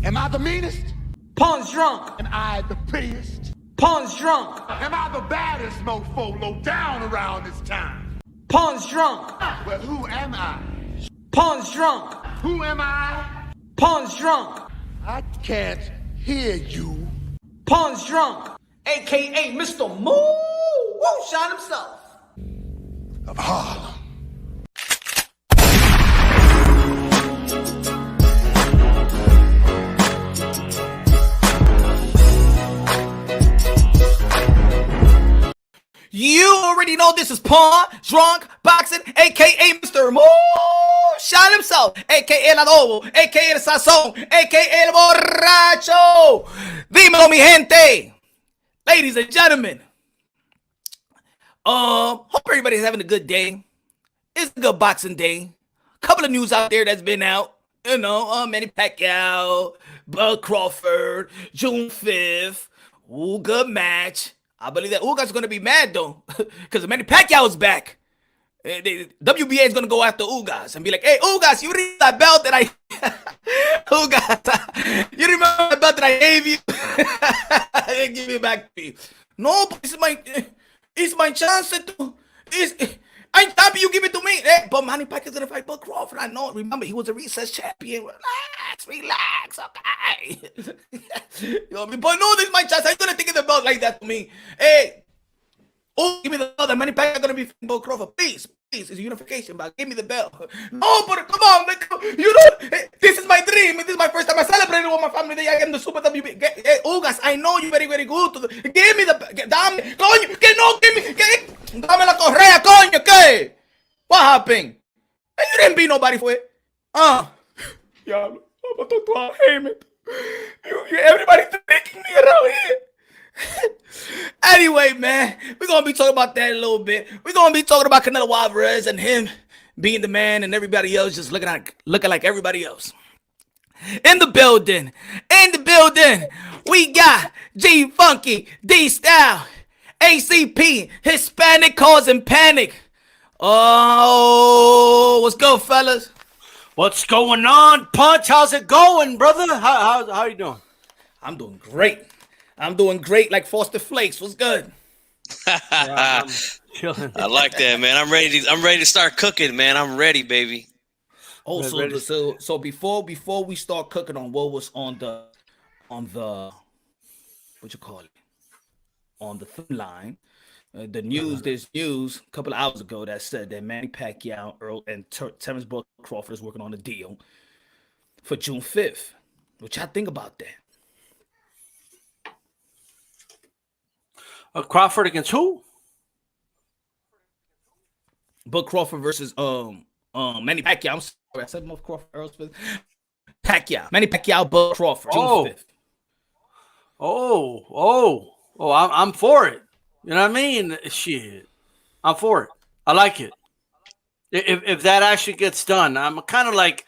Am I the meanest? Pawn's drunk. Am I the prettiest? Pawn's drunk. Am I the baddest mofo low down around this town? Pawn's drunk. Well, who am I? Pawn's drunk. Who am I? Pawn's drunk. I can't hear you. Pawn's drunk. AKA Mr. Moo Woo Shine himself. Of Harlem. You already know this is Pawn, Drunk, Boxing, a.k.a. Mr. Moo Shine himself, a.k.a. El Adobo, a.k.a. El Sazón, a.k.a. El Borracho. Dímelo, mi gente. Ladies and gentlemen. Hope everybody's having a good day. It's a good boxing day. A couple of news out there that's been out. You know, Manny Pacquiao, Crawford, June 5th. Ooh, good match. I believe that Ugas going to be mad, though, because Manny Pacquiao is back. WBA is going to go after Ugas and be like, hey, Ugas, you remember that belt that I... Ugas, you remember that belt that I gave you? I give it back to you. No, but it's my chance to... I'm happy you give it to me. But Manny Pacquiao's going to fight Bud Crawford. I know. Remember, he was a recess champion. Relax, okay. You know what I mean? But no, this is my chance. I'm going to take the belt like that to me. Hey, give me the belt. Manny Pacquiao going to be fighting Bud Crawford. Please, it's a unification, but give me the belt. No, but come on. You know, this is my dream. This is my first time I celebrated with my family. I get the Super WB. Hey, Ugas, I know you very, very good. Give me the... Dame, coño, que no, give me... Dame la correa, coño, ¿qué? What happened? You didn't beat nobody for it. Diablo, I'm going to Heyman. Everybody's taking me around here. Anyway, man, we're going to be talking about that a little bit. We're going to be talking about Canelo Alvarez and him being the man and everybody else just looking like everybody else. In the building, we got G Funky, D Style, ACP, Hispanic causing panic. Oh, what's good, fellas? What's going on, Punch? How's it going, brother? How you doing? I'm doing great. I'm doing great like Frosted Flakes. What's good? I'm chilling. I like that, man. I'm ready to start cooking, man. I'm ready, baby. Oh, so before we start cooking on what was on the what you call it? On the thin line. The news, there's news a couple of hours ago that said that Manny Pacquiao, Earl, and Terrence Bud Crawford is working on a deal for June 5th. What y'all think about that? Crawford against who? Bud Crawford versus Manny Pacquiao. I'm sorry, I said Bud Crawford, Earl Smith. Pacquiao. Manny Pacquiao, Bud Crawford. June 5th. I'm for it. You know what I mean? Shit. I'm for it. I like it. If that actually gets done, I'm kind of like,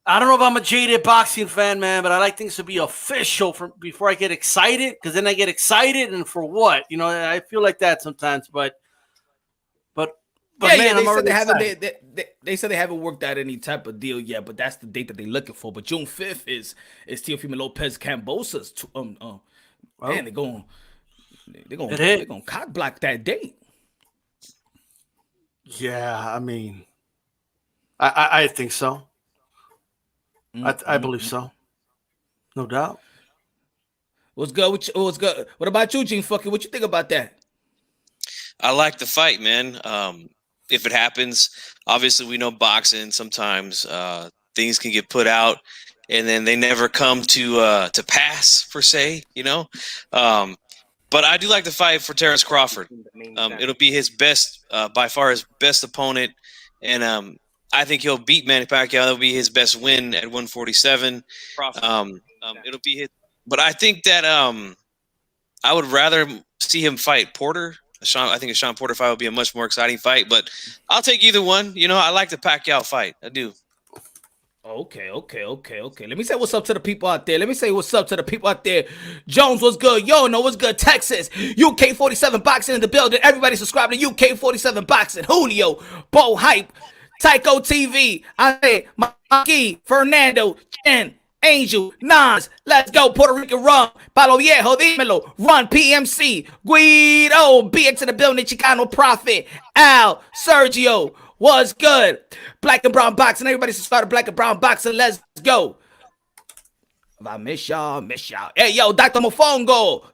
I don't know if I'm a jaded boxing fan, man, but I like things to be official before I get excited, because then I get excited, and for what? You know, I feel like that sometimes, but man, I'm already excited. They said they haven't worked out any type of deal yet, but that's the date that they're looking for. But June 5th is Teofimo Lopez Cambosa's. Man, they're gonna cock block that date. Yeah, I mean, I think so. I believe so, no doubt. What's good? What's good? What about you, Gene? Fucking, what you think about that? I like the fight, man. If it happens, obviously we know boxing. Sometimes things can get put out, and then they never come to pass per se. You know. But I do like the fight for Terrence Crawford. It'll be his best, by far his best opponent, and I think he'll beat Manny Pacquiao. That'll be his best win at 147. It'll be his. But I think that I would rather see him fight Porter. I think a Sean Porter fight would be a much more exciting fight. But I'll take either one. You know, I like the Pacquiao fight. I do. Okay. Let me say what's up to the people out there. Jones, what's good? Yo, no, what's good? Texas, UK 47 Boxing in the building. Everybody subscribe to UK 47 Boxing. Julio, Bo Hype, Tycho TV, Mikey, Fernando, Jen, Angel, Nas, let's go, Puerto Rican rum, Palo Viejo, dímelo, Run, PMC, Guido, BX in the building, Chicano Prophet, Al, Sergio, what's good? Black and Brown Boxing, everybody should start a Black and Brown Boxing, let's go. I miss y'all. Hey, yo, Dr. Mofongo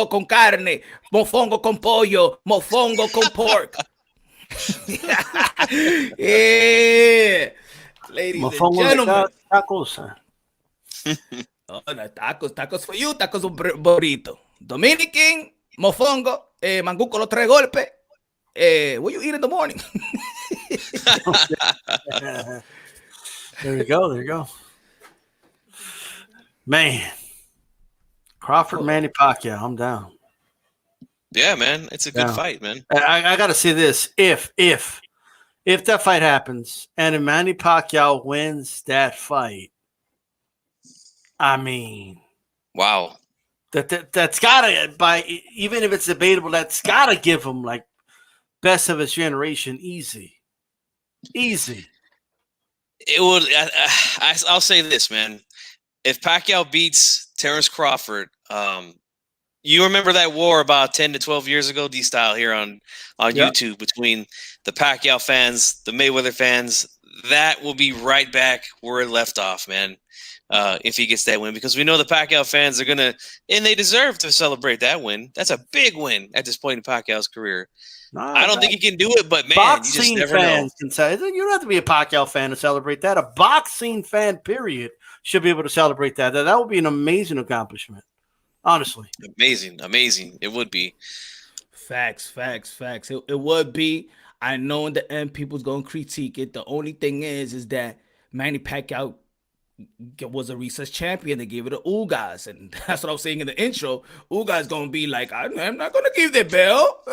con carne, Mofongo con pollo, Mofongo con pork. Yeah. Ladies Mofongo and gentlemen. tacos. Oh, no, tacos for you, tacos un burrito. Dominican, Mofongo, mangú con los 3 golpes. What you eat in the morning? There you go. Man, Crawford, Manny Pacquiao, I'm down. Yeah, man, it's a good fight, man. I got to say this: if that fight happens and Manny Pacquiao wins that fight, I mean, wow, that's gotta even if it's debatable, that's gotta give him like best of his generation, easy. It would. I'll say this, man. If Pacquiao beats Terrence Crawford, you remember that war about 10 to 12 years ago, D-Style, here on YouTube between the Pacquiao fans, the Mayweather fans. That will be right back where it left off, man, if he gets that win. Because we know the Pacquiao fans are going to, and they deserve to celebrate that win. That's a big win at this point in Pacquiao's career. I don't think he can do it, but, man, boxing you just never fans know. can say, you don't have to be a Pacquiao fan to celebrate that. A boxing fan, period, should be able to celebrate that. That would be an amazing accomplishment, honestly. Amazing. It would be. Facts. It would be. I know in the end people's going to critique it. The only thing is that Manny Pacquiao was a recess champion. They gave it to Ugas, and that's what I was saying in the intro. Ugas gonna be like, I'm not gonna give the belt.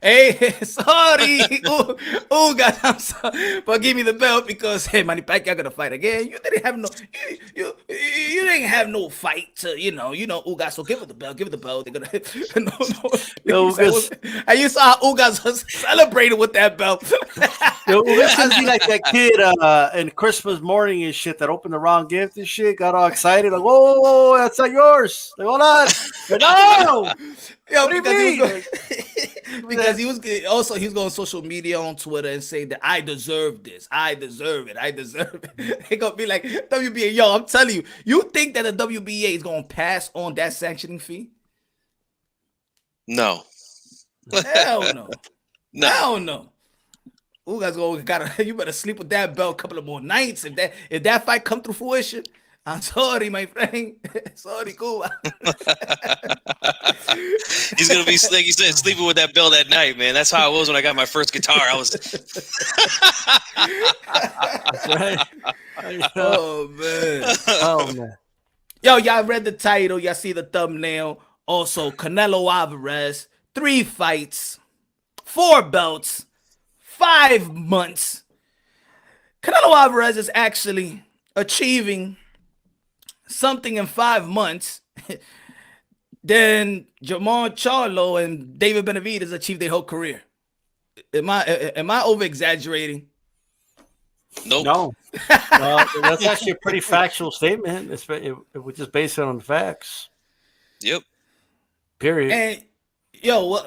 Hey, sorry, Ugas, I'm sorry, but give me the belt because hey, Manny Pacquiao gonna fight again. You didn't have you didn't have no fight to Ugas. So give it the belt. They're gonna no. And you saw how Ugas was celebrating with that belt. Ugas gonna be like that kid in Christmas morning and shit that opened the wrong gift and shit, got all excited, like, whoa, that's not yours. Like, hold on. Like, no. Yo, what do you mean? Because he was going on social media on Twitter and saying that I deserve this. I deserve it. They gonna be like, WBA, yo, I'm telling you, you think that the WBA is gonna pass on that sanctioning fee? No. Hell no. Hell no. You better sleep with that belt a couple of more nights. If that fight come through fruition, I'm sorry, my friend. Sorry, Cuba. He's gonna be, like you said, sleeping with that belt at night, man. That's how I was when I got my first guitar. I was. That's right. Oh man. Yo, y'all read the title. Y'all see the thumbnail. Also, Canelo Alvarez, 3 fights, 4 belts. 5 months. Canelo Alvarez is actually achieving something in 5 months than CHARLO and David Benavidez achieved their whole career. Am I over exaggerating? Nope. No. That's actually a pretty factual statement. It was just based on facts. Yep. Period. And yo,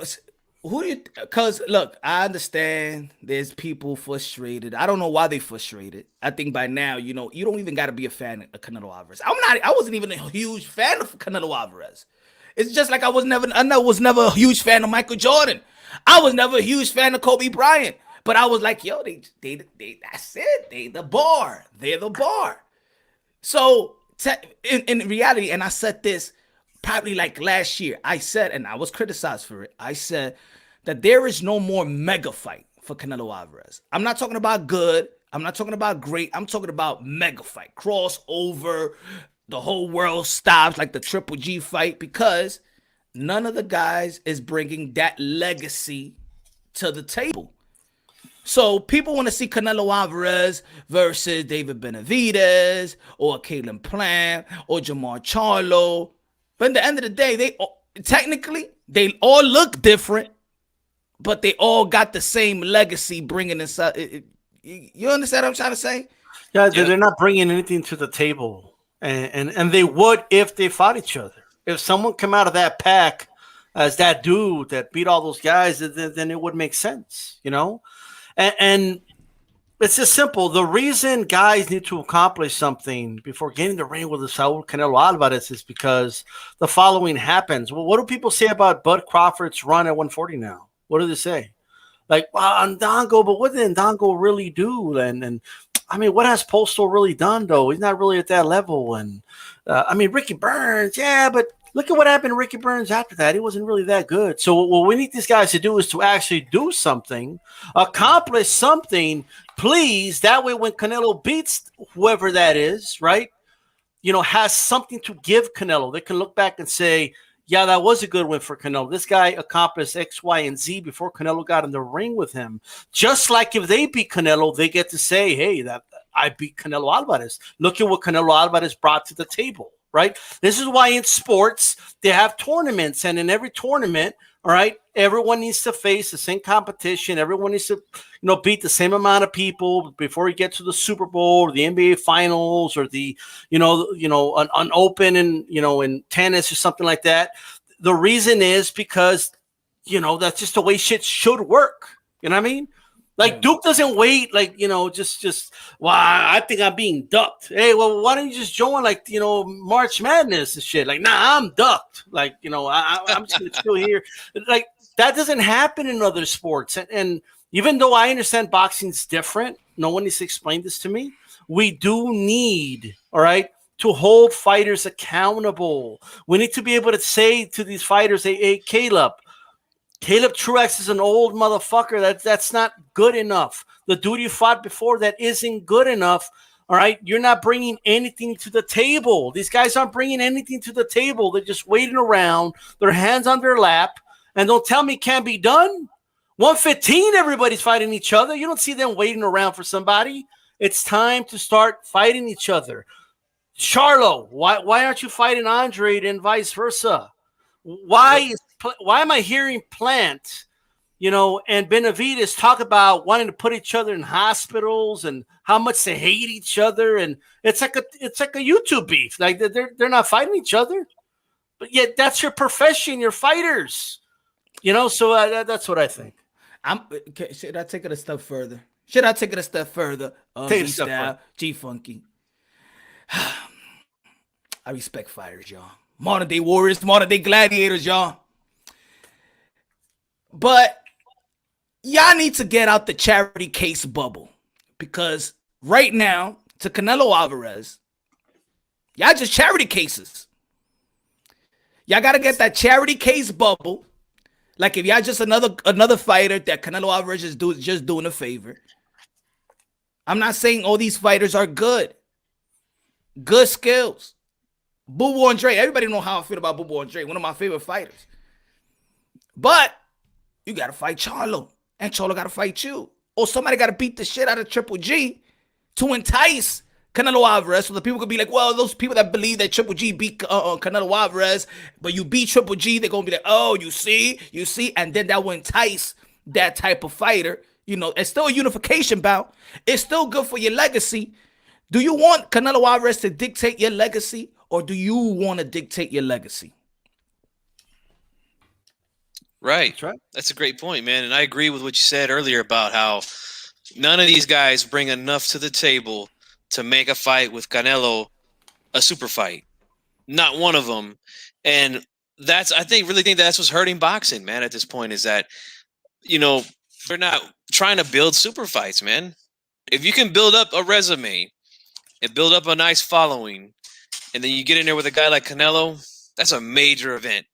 because look, I understand there's people frustrated. I don't know why they frustrated. I think by now, you don't even got to be a fan of Canelo Alvarez. I wasn't even a huge fan of Canelo Alvarez. It's just like I was never a huge fan of Michael Jordan. I was never a huge fan of Kobe Bryant. But I was like, yo, they that's it. They're the bar. So in reality, and I said this probably like last year, I said, and I was criticized for it. I said that there is no more mega fight for Canelo Alvarez. I'm not talking about good. I'm not talking about great. I'm talking about mega fight. Crossover. The whole world stops like the Triple G fight because none of the guys is bringing that legacy to the table. So people want to see Canelo Alvarez versus David Benavidez or Caleb Plant or Jamar Charlo. But at the end of the day, they all look different, but they all got the same legacy bringing inside. You understand what I'm trying to say? Yeah, they're not bringing anything to the table. and they would if they fought each other. If someone come out of that pack as that dude that beat all those guys, then it would make sense, you know. And it's just simple. The reason guys need to accomplish something before getting the ring with the Saul Canelo Alvarez is because the following happens. Well, what do people say about Bud Crawford's run at 140 now? What do they say? Like, well, Ndongo, but what did Ndongo really do? And I mean, what has Postal really done, though? He's not really at that level. And I mean, Ricky Burns, yeah, but look at what happened to Ricky Burns after that. He wasn't really that good. So what we need these guys to do is to actually do something, accomplish something, please. That way, when Canelo beats whoever that is, right, you know, has something to give Canelo. They can look back and say, yeah, that was a good win for Canelo. This guy accomplished X, Y, and Z before Canelo got in the ring with him. Just like if they beat Canelo, they get to say, hey, that I beat Canelo Alvarez. Look at what Canelo Alvarez brought to the table, right? This is why in sports, they have tournaments. And in every tournament, all right, everyone needs to face the same competition. Everyone needs to, you know, beat the same amount of people before you get to the Super Bowl or the NBA Finals or the, you know, an Open and, you know, in tennis or something like that. The reason is because, you know, that's just the way shit should work. You know what I mean? Like Duke doesn't wait, like, you know, just well, I think I'm being ducked. Hey, well, why don't you just join, like, you know, March Madness and shit? Like, nah, I'm ducked. Like, you know, I'm just gonna chill here. Like, that doesn't happen in other sports. And even though I understand boxing's different, no one needs to explain this to me. We do need, all right, to hold fighters accountable. We need to be able to say to these fighters, hey, Caleb Truex is an old motherfucker. That's not good enough. The dude you fought before, that isn't good enough. All right, you're not bringing anything to the table. These guys aren't bringing anything to the table. They're just waiting around, their hands on their lap, and don't tell me it can't be done. 115, everybody's fighting each other. You don't see them waiting around for somebody. It's time to start fighting each other. Charlo, why aren't you fighting Andre and vice versa? Why am I hearing Plant, you know, and Benavidez talk about wanting to put each other in hospitals and how much they hate each other? And it's like a YouTube beef. Like they're not fighting each other, but yet that's your profession. You're fighters, you know. So that's what I think. Should I take it a step further? Take it a step further. G Funky. I respect fighters, y'all. Modern day warriors, modern day gladiators, y'all. But y'all need to get out the charity case bubble, because right now, to Canelo Alvarez, y'all just charity cases. Y'all got to get that charity case bubble. Like if y'all just another fighter that Canelo Alvarez is just doing a favor. I'm not saying all these fighters are good. Good skills. Boo Boo Andre, everybody know how I feel about Boo Boo Andre, one of my favorite fighters. But you got to fight Charlo, and Charlo got to fight you. Or somebody got to beat the shit out of Triple G to entice Canelo Alvarez, so the people could be like, well, those people that believe that Triple G beat Canelo Alvarez, but you beat Triple G, they're going to be like, oh, you see, and then that will entice that type of fighter. You know, it's still a unification bout. It's still good for your legacy. Do you want Canelo Alvarez to dictate your legacy, or do you want to dictate your legacy? Right. That's right. That's a great point, man. And I agree with what you said earlier about how none of these guys bring enough to the table to make a fight with Canelo a super fight. Not one of them. And I really think that's what's hurting boxing, man, at this point, is that, you know, they're not trying to build super fights, man. If you can build up a resume and build up a nice following, and then you get in there with a guy like Canelo, that's a major event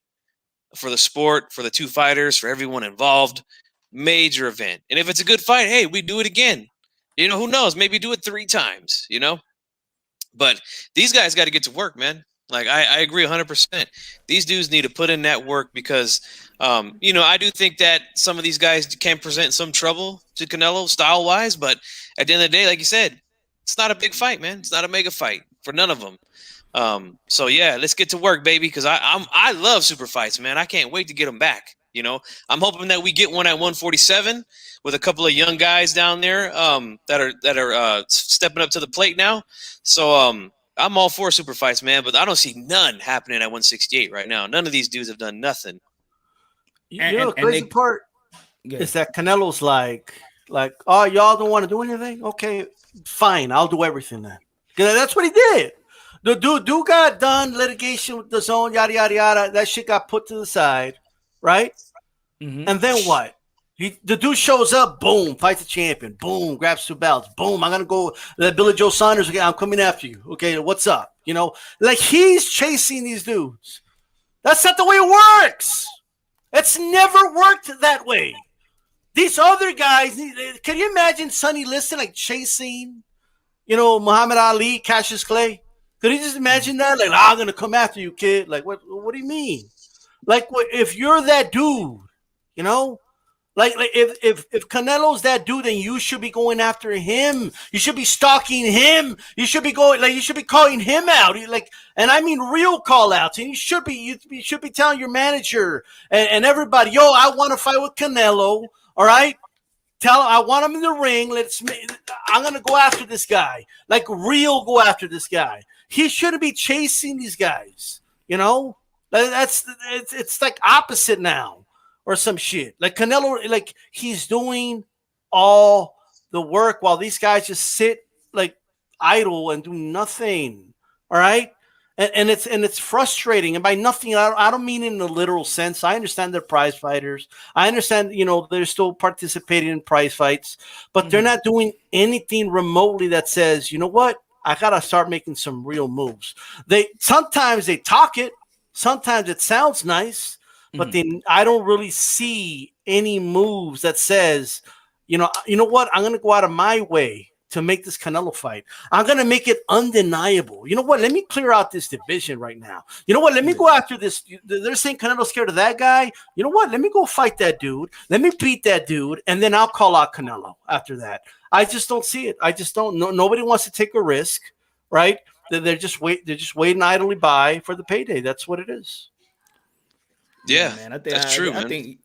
for the sport, for the two fighters, for everyone involved. Major event. And if it's a good fight, hey, we do it again. You know, who knows? Maybe do it 3 times, you know? But these guys got to get to work, man. Like, I agree 100%. These dudes need to put in that work because, you know, I do think that some of these guys can present some trouble to Canelo style-wise, but at the end of the day, like you said, it's not a big fight, man. It's not a mega fight for none of them. So yeah, let's get to work, baby, because I love super fights, man. I can't wait to get them back. You know, I'm hoping that we get one at 147 with a couple of young guys down there that are stepping up to the plate now. So I'm all for super fights, man, but I don't see none happening at 168 right now. None of these dudes have done nothing. You know, the crazy part is that Canelo's like, oh, y'all don't want to do anything? Okay, fine, I'll do everything then. Because that's what he did. The dude got done litigation with the zone, yada yada yada. That shit got put to the side, right? Mhm. And then what? The dude shows up, boom, fights the champion, boom, grabs 2 belts, boom. I'm gonna go let Billy Joe Saunders again. I'm coming after you. Okay, what's up? You know, like he's chasing these dudes. That's not the way it works. It's never worked that way. These other guys, can you imagine Sonny Liston like chasing, you know, Muhammad Ali, Cassius Clay? Could you just imagine that? Like, I'm gonna come after you, kid. Like, what do you mean? Like, if you're that dude, you know, like if Canelo's that dude, then you should be going after him. You should be stalking him. You should be you should be calling him out. And I mean real call outs. And you should be telling your manager and everybody, yo, I want to fight with Canelo. All right. Tell him I want him in the ring. I'm gonna go after this guy. Like real go after this guy. He shouldn't be chasing these guys. You know? It's like opposite now. Or some shit. Like Canelo, like he's doing all the work while these guys just sit like idle and do nothing. All right. And it's frustrating. And by nothing, I don't mean in the literal sense. I understand they're prize fighters. I understand, you know, they're still participating in prize fights, but they're not doing anything remotely that says, you know what? I gotta start making some real moves. Sometimes they talk it, sometimes it sounds nice. But then I don't really see any moves that says, you know what? I'm going to go out of my way to make this Canelo fight. I'm going to make it undeniable. You know what? Let me clear out this division right now. You know what? Let me go after this. They're saying Canelo's scared of that guy. You know what? Let me go fight that dude. Let me beat that dude. And then I'll call out Canelo after that. I just don't see it. I just don't know. Nobody wants to take a risk, right? They're just waiting idly by for the payday. That's what it is. Yeah, man. that's true, man. I think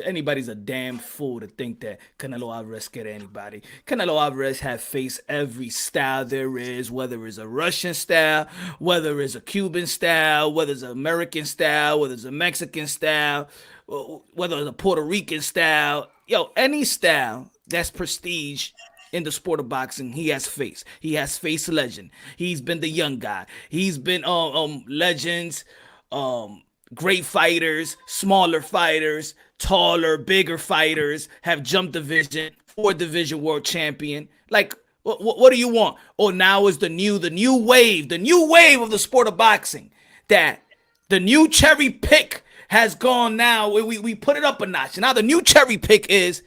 anybody's a damn fool to think that Canelo Alvarez scared of anybody. Canelo Alvarez has faced every style there is, whether it's a Russian style, whether it's a Cuban style, whether it's an American style, whether it's a Mexican style, whether it's a Puerto Rican style. Yo, any style that's prestige in the sport of boxing, he has faced. He has faced legend. He's been the young guy. He's been legends, great fighters, smaller fighters, taller, bigger fighters, have jumped division, 4-division world champion. Like, what do you want? Oh, now is the new wave of the sport of boxing. That the new cherry pick has gone now. We put it up a notch. Now the new cherry pick is,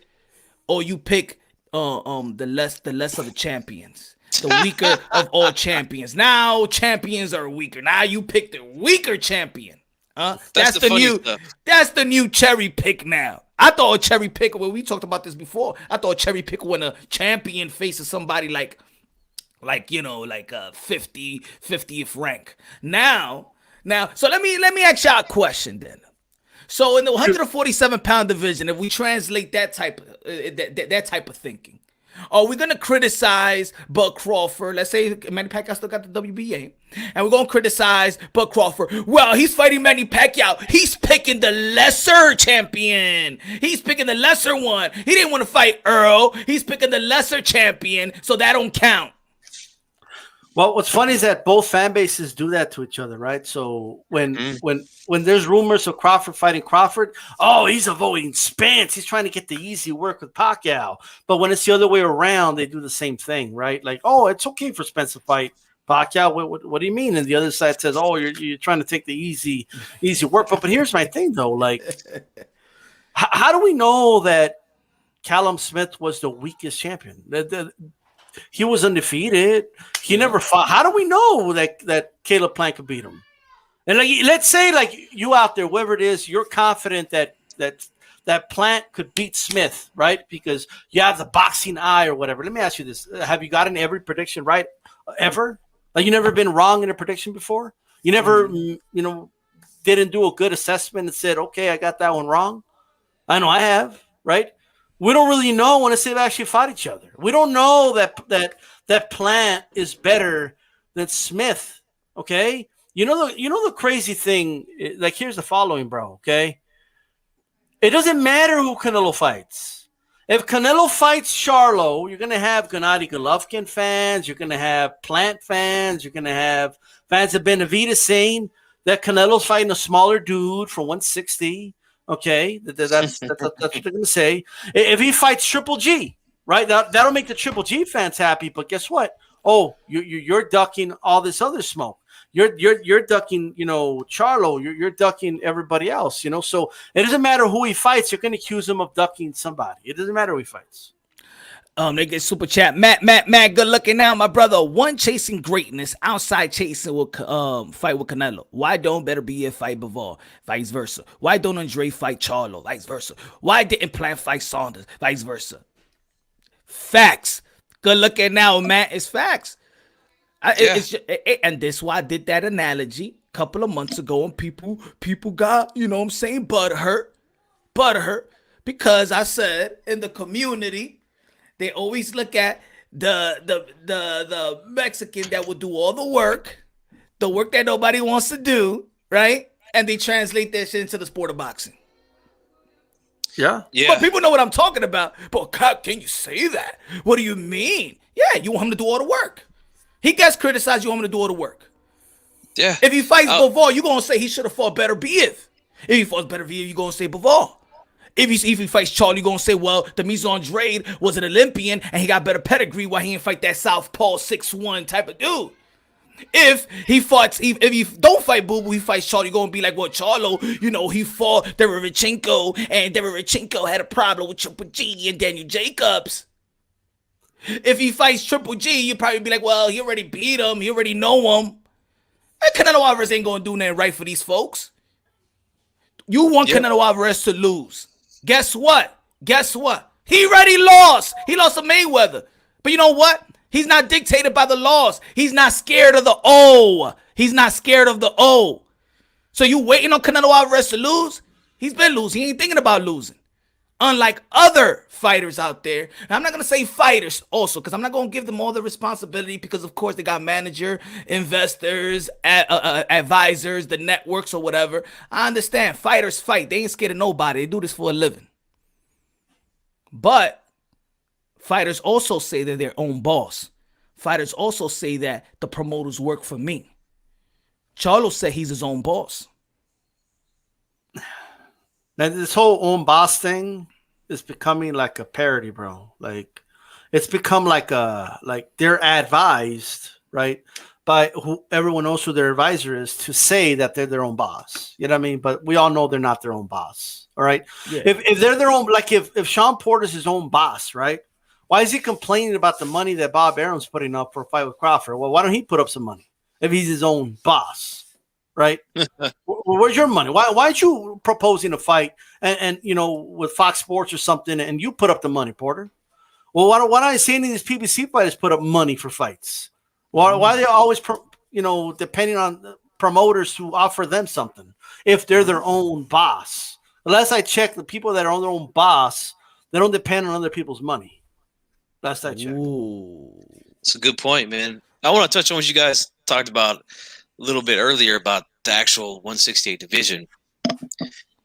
you pick the less of the champions. The weaker of all champions. Now champions are weaker. Now you pick the weaker champion. That's the new cherry pick now. I thought a cherry pick, when we talked about this before, I thought a cherry pick when a champion faces somebody like 50th rank. Now, so let me ask y'all a question then. So in the 147-pound division, if we translate that type of thinking, are we gonna criticize Bud Crawford? Let's say Manny Pacquiao still got the WBA, and we're gonna criticize Bud Crawford. Well, he's fighting Manny Pacquiao. He's picking the lesser champion. He's picking the lesser one. He didn't want to fight Earl. He's picking the lesser champion, so that don't count. Well, what's funny is that both fan bases do that to each other, right? So when there's rumors of Crawford fighting Crawford, oh, he's avoiding Spence. He's trying to get the easy work with Pacquiao. But when it's the other way around, they do the same thing, right? Like, oh, it's okay for Spence to fight Pacquiao. What do you mean? And the other side says, oh, you're trying to take the easy work. But here's my thing, though. Like, how do we know that Callum Smith was the weakest champion? He was undefeated. He never fought. How do we know that Caleb Plant could beat him? And let's say you out there, whoever it is, you're confident that Plant could beat Smith, right? Because you have the boxing eye or whatever. Let me ask you this: have you gotten every prediction right ever? Like you never been wrong in a prediction before? You never, didn't do a good assessment and said, okay, I got that one wrong. I know I have, right? We don't really know unless they've actually fought each other. We don't know that Plant is better than Smith. Okay, you know the crazy thing. Like, here's the following, bro. Okay, it doesn't matter who Canelo fights. If Canelo fights Charlo, you're gonna have Gennady Golovkin fans. You're gonna have Plant fans. You're gonna have fans of Benavidez saying that Canelo's fighting a smaller dude from 160. Okay, that's what they're gonna say. If he fights Triple G, right? That'll make the Triple G fans happy. But guess what? Oh, you're ducking all this other smoke. You're ducking, Charlo. You're ducking everybody else. So it doesn't matter who he fights. You're gonna accuse him of ducking somebody. It doesn't matter who he fights. They get super chat. Matt, good looking now, my brother. One chasing greatness, outside chasing will fight with Canelo. Why don't Better Be It fight Bivol? Vice versa. Why don't Andre fight Charlo? Vice versa. Why didn't Plant fight Saunders? Vice versa. Facts. Good looking now, Matt. It's facts. And this why I did that analogy a couple of months ago, and people got, butt hurt, because I said in the community, they always look at the Mexican that will do all the work that nobody wants to do, right? And they translate that shit into the sport of boxing. Yeah. But people know what I'm talking about. But how can you say that? What do you mean? Yeah, you want him to do all the work. He gets criticized, you want him to do all the work. Yeah. If he fights Bivol, you're going to say he should have fought Better Be It. If he fights Better Be It, you're going to say Bivol. If he fights Charlie, you're going to say, well, the Andre was an Olympian and he got better pedigree, why he didn't fight that southpaw 6'1" type of dude. If he don't fight Boo Boo, he fights Charlie, you're going to be like, well, Charlo, he fought Derevchenko, and Derevchenko had a problem with Triple G and Daniel Jacobs. If he fights Triple G, you'd probably be like, well, he already beat him, he already know him. And Canelo Alvarez ain't going to do nothing right for these folks. You want Canelo Alvarez to lose. Guess what? He already lost. He lost to Mayweather. But you know what? He's not dictated by the laws. He's not scared of the O. So you waiting on Canelo Alvarez to lose? He's been losing. He ain't thinking about losing. Unlike other fighters out there. And I'm not going to say fighters also, because I'm not going to give them all the responsibility, because of course they got manager, investors, advisors, the networks or whatever. I understand. Fighters fight. They ain't scared of nobody. They do this for a living. But fighters also say they're their own boss. Fighters also say that the promoters work for me. Charlo said he's his own boss. Now, this whole own boss thing is becoming like a parody, bro. Like, it's become like they're advised, right, by everyone knows who their advisor is, to say that they're their own boss. You know what I mean? But we all know they're not their own boss. All right. Yeah. If they're their own, like if Sean Porter's his own boss, right? Why is he complaining about the money that Bob Arum's putting up for a fight with Crawford? Well, why don't he put up some money if he's his own boss? Right? Where's your money? Why aren't you proposing a fight and with Fox Sports or something, and you put up the money, Porter? Well, why don't I see any of these PBC fighters put up money for fights? Why are they always depending on promoters who offer them something if they're their own boss? Unless I check, the people that are on their own boss, they don't depend on other people's money. Last I checked. It's a good point, man. I want to touch on what you guys talked about a little bit earlier about the actual 168 division.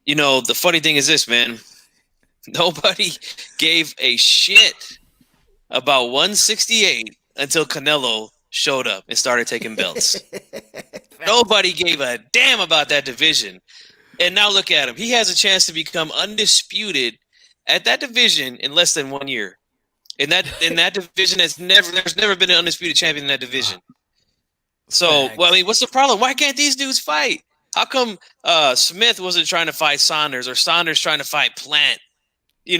The funny thing is this, man. Nobody gave a shit about 168 until Canelo showed up and started taking belts. Nobody gave a damn about that division. And now look at him. He has a chance to become undisputed at that division in less than 1 year. In that division, there's never been an undisputed champion in that division. So, well, I mean, what's the problem? Why can't these dudes fight? How come Smith wasn't trying to fight Saunders, or Saunders trying to fight Plant? I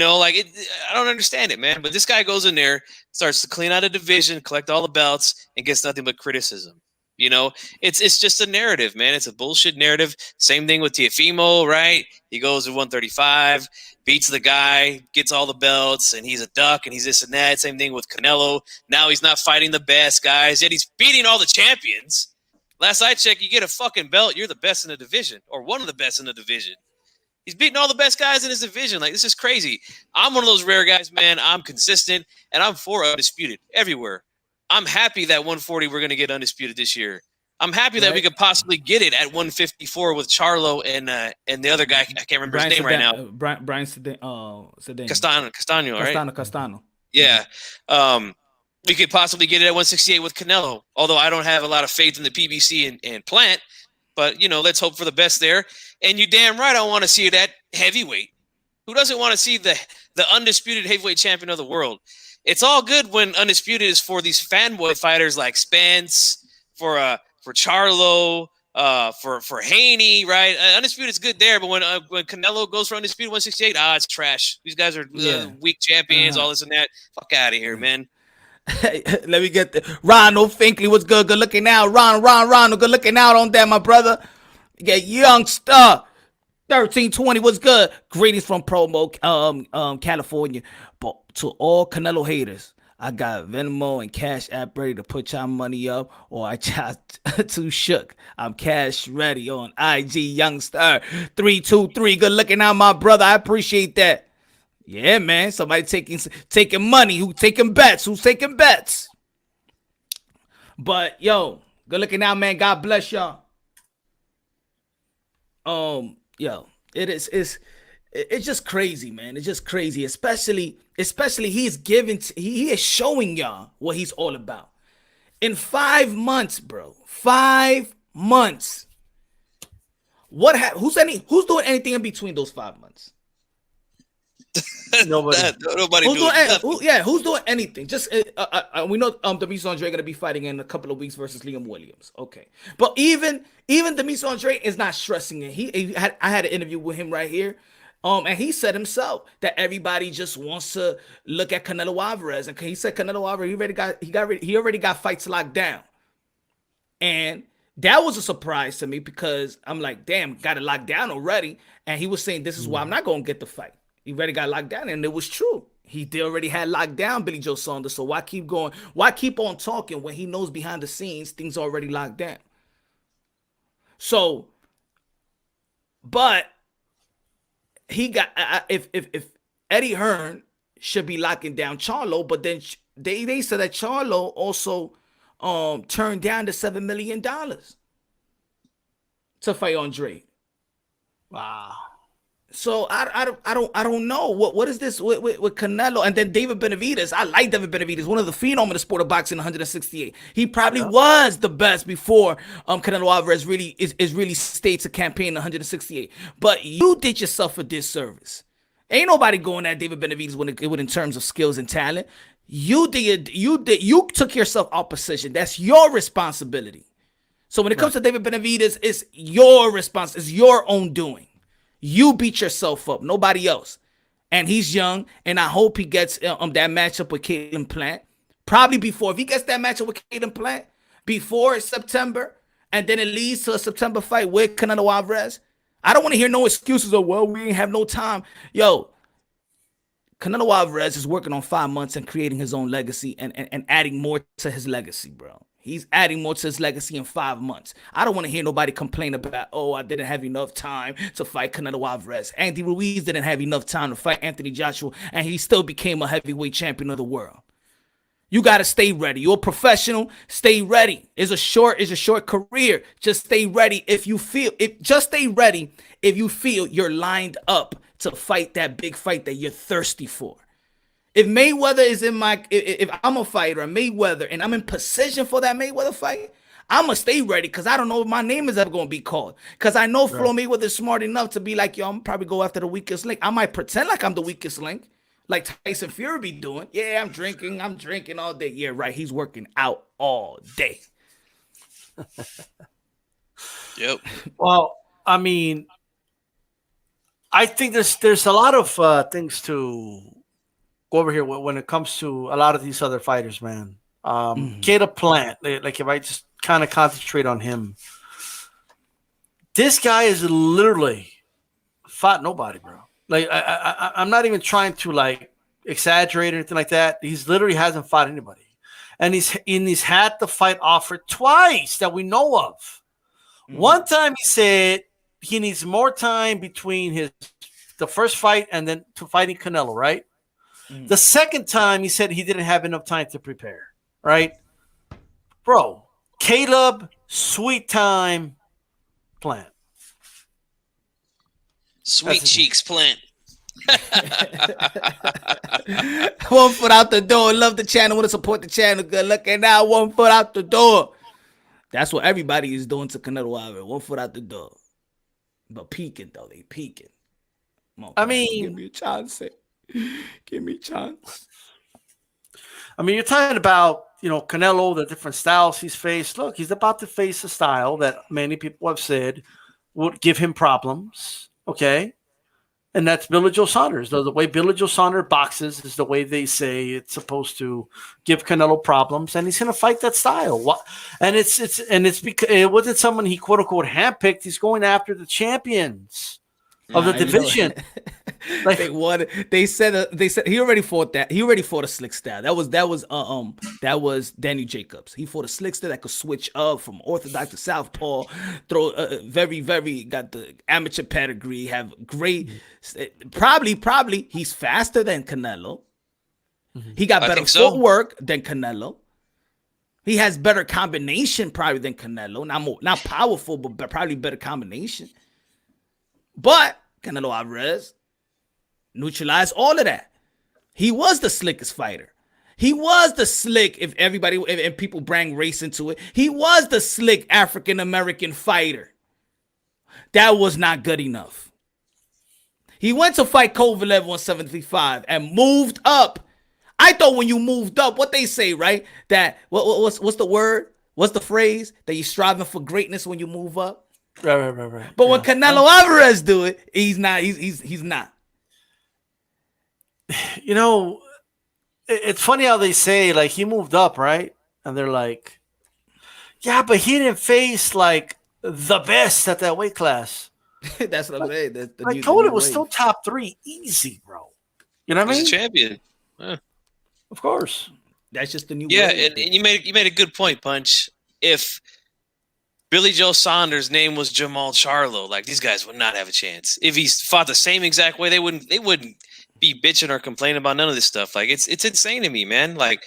don't understand it, man. But this guy goes in there, starts to clean out a division, collect all the belts, and gets nothing but criticism. It's just a narrative, man. It's a bullshit narrative. Same thing with Teofimo, right? He goes to 135, beats the guy, gets all the belts, and he's a duck, and he's this and that. Same thing with Canelo. Now he's not fighting the best guys, yet he's beating all the champions. Last I checked, you get a fucking belt, you're the best in the division, or one of the best in the division. He's beating all the best guys in his division. Like, this is crazy. I'm one of those rare guys, man. I'm consistent, and I'm for undisputed everywhere. I'm happy that 140 we're going to get undisputed this year. I'm happy that we could possibly get it at 154 with Charlo and the other guy. I can't remember his name right now. Brian Castano, right? Castano. Yeah. We could possibly get it at 168 with Canelo, although I don't have a lot of faith in the PBC and Plant. But, let's hope for the best there. And you damn right I want to see it at heavyweight. Who doesn't want to see the undisputed heavyweight champion of the world? It's all good when undisputed is for these fanboy fighters like Spence, for Charlo, for Haney, right? Undisputed is good there, but when Canelo goes for undisputed 168, it's trash. These guys are weak champions, all this and that. Fuck out of here, man. Let me get Ronald Finkley. What's good? Good looking out. Ronald. Good looking out on that, my brother. You got Youngster 1320. What's good? Greetings from Promo, California. But to all Canelo haters, I got Venmo and Cash App ready to put y'all money up, or I just too shook. I'm cash ready on IG Youngster 323. Good looking out, my brother. I appreciate that. Yeah, man. Somebody taking money. Who's taking bets? But yo, good looking out, man. God bless y'all. Yo, it's just crazy, man. It's just crazy. Especially he is showing y'all what he's all about. In 5 months, bro. 5 months. Who's doing anything in between those 5 months? Nobody. Who's doing anything? Just we know Demetrius Andre gonna be fighting in a couple of weeks versus Liam Williams. Okay, but even Demetrius Andre is not stressing it. I had an interview with him right here, and he said himself that everybody just wants to look at Canelo Alvarez, and he said Canelo Alvarez he already got fights locked down, and that was a surprise to me because I'm like, damn, got it locked down already, and he was saying this is why I'm not gonna get the fight. He already got locked down, and it was true. He already had locked down Billy Joe Saunders, so why keep going? Why keep on talking when he knows behind the scenes things are already locked down? So, but he got if Eddie Hearn should be locking down Charlo, but then they said that Charlo also turned down the $7 million to fight Andre. Wow. So I don't know what is this with Canelo, and then David Benavidez. I like David Benavidez, one of the phenom in the sport of boxing, 168. He probably was the best before Canelo Alvarez really states a campaign 168. But you did yourself a disservice. Ain't nobody going at David Benavidez in terms of skills and talent. You took yourself out position. That's your responsibility. So when it comes to David Benavidez, it's your response. It's your own doing. You beat yourself up, nobody else. And he's young, and I hope he gets that matchup with Caden Plant. Probably before. If he gets that matchup with Caden Plant before September, and then it leads to a September fight with Canelo Alvarez, I don't want to hear no excuses of, well, we ain't have no time. Yo, Canelo Alvarez is working on 5 months and creating his own legacy and adding more to his legacy, bro. He's adding more to his legacy in 5 months. I don't want to hear nobody complain about, I didn't have enough time to fight Canelo Alvarez. Andy Ruiz didn't have enough time to fight Anthony Joshua, and he still became a heavyweight champion of the world. You got to stay ready. You're a professional. Stay ready. It's a short career. Just stay ready stay ready if you feel you're lined up to fight that big fight that you're thirsty for. If Mayweather is if I'm a fighter and Mayweather and I'm in position for that Mayweather fight, I'm going to stay ready because I don't know if my name is ever going to be called. Because I know Flo Mayweather is smart enough to be like, yo, I'm probably go after the weakest link. I might pretend like I'm the weakest link, like Tyson Fury be doing. Yeah, I'm drinking all day. Yeah, right. He's working out all day. Yep. Well, I mean, I think there's a lot of things to go over here when it comes to a lot of these other fighters, man. Caleb Plant, like if I just kind of concentrate on him, this guy is literally fought nobody, bro. Like I'm not even trying to like exaggerate or anything like that. He's literally hasn't fought anybody, and he's had the fight offered twice that we know of. One time he said he needs more time between the first fight and then to fighting Canelo, right? The second time he said he didn't have enough time to prepare, right? Bro, Caleb Sweet Time Plant. Sweet cheeks plant. 1 foot out the door. Love the channel. Want to support the channel. Good looking out. 1 foot out the door. That's what everybody is doing to Canelo Alvarez. 1 foot out the door. But peeking, though. They peeking. I mean, give me a chance. Give me a chance. I mean, you're talking about, Canelo, the different styles he's faced. Look, he's about to face a style that many people have said would give him problems. Okay. And that's Billy Joe Saunders. The way Billy Joe Saunders boxes is the way they say it's supposed to give Canelo problems, and he's going to fight that style. And it's because it wasn't someone he quote unquote handpicked. He's going after the champions of the division. Like they said he already fought that. He already fought a slick style. That was Danny Jacobs. He fought a slick style that could switch up from orthodox to southpaw. Throw very got the amateur pedigree. Have great. Probably he's faster than Canelo. He got better footwork than Canelo. He has better combination probably than Canelo. Not powerful, but probably better combination. But Canelo Alvarez neutralized all of that. He was the slickest fighter. He was the slick, if people bring race into it, he was the slick African-American fighter. That was not good enough. He went to fight Kovalev 175 and moved up. I thought when you moved up, what they say, right? That what's the word? What's the phrase? That you're striving for greatness when you move up. Right. But when Canelo Alvarez do it, he's not. He's not. It's funny how they say like he moved up, right? And they're like, yeah, but he didn't face like the best at that weight class. That's what I'm saying. I told it was still top 3, easy, bro. You know what I mean? He's a champion. Huh. Of course. That's just the new. Yeah, and you made a good point, Punch. If Billy Joe Saunders' name was Jamal Charlo, like these guys would not have a chance. If he fought the same exact way, they wouldn't be bitching or complaining about none of this stuff. Like it's insane to me, man. Like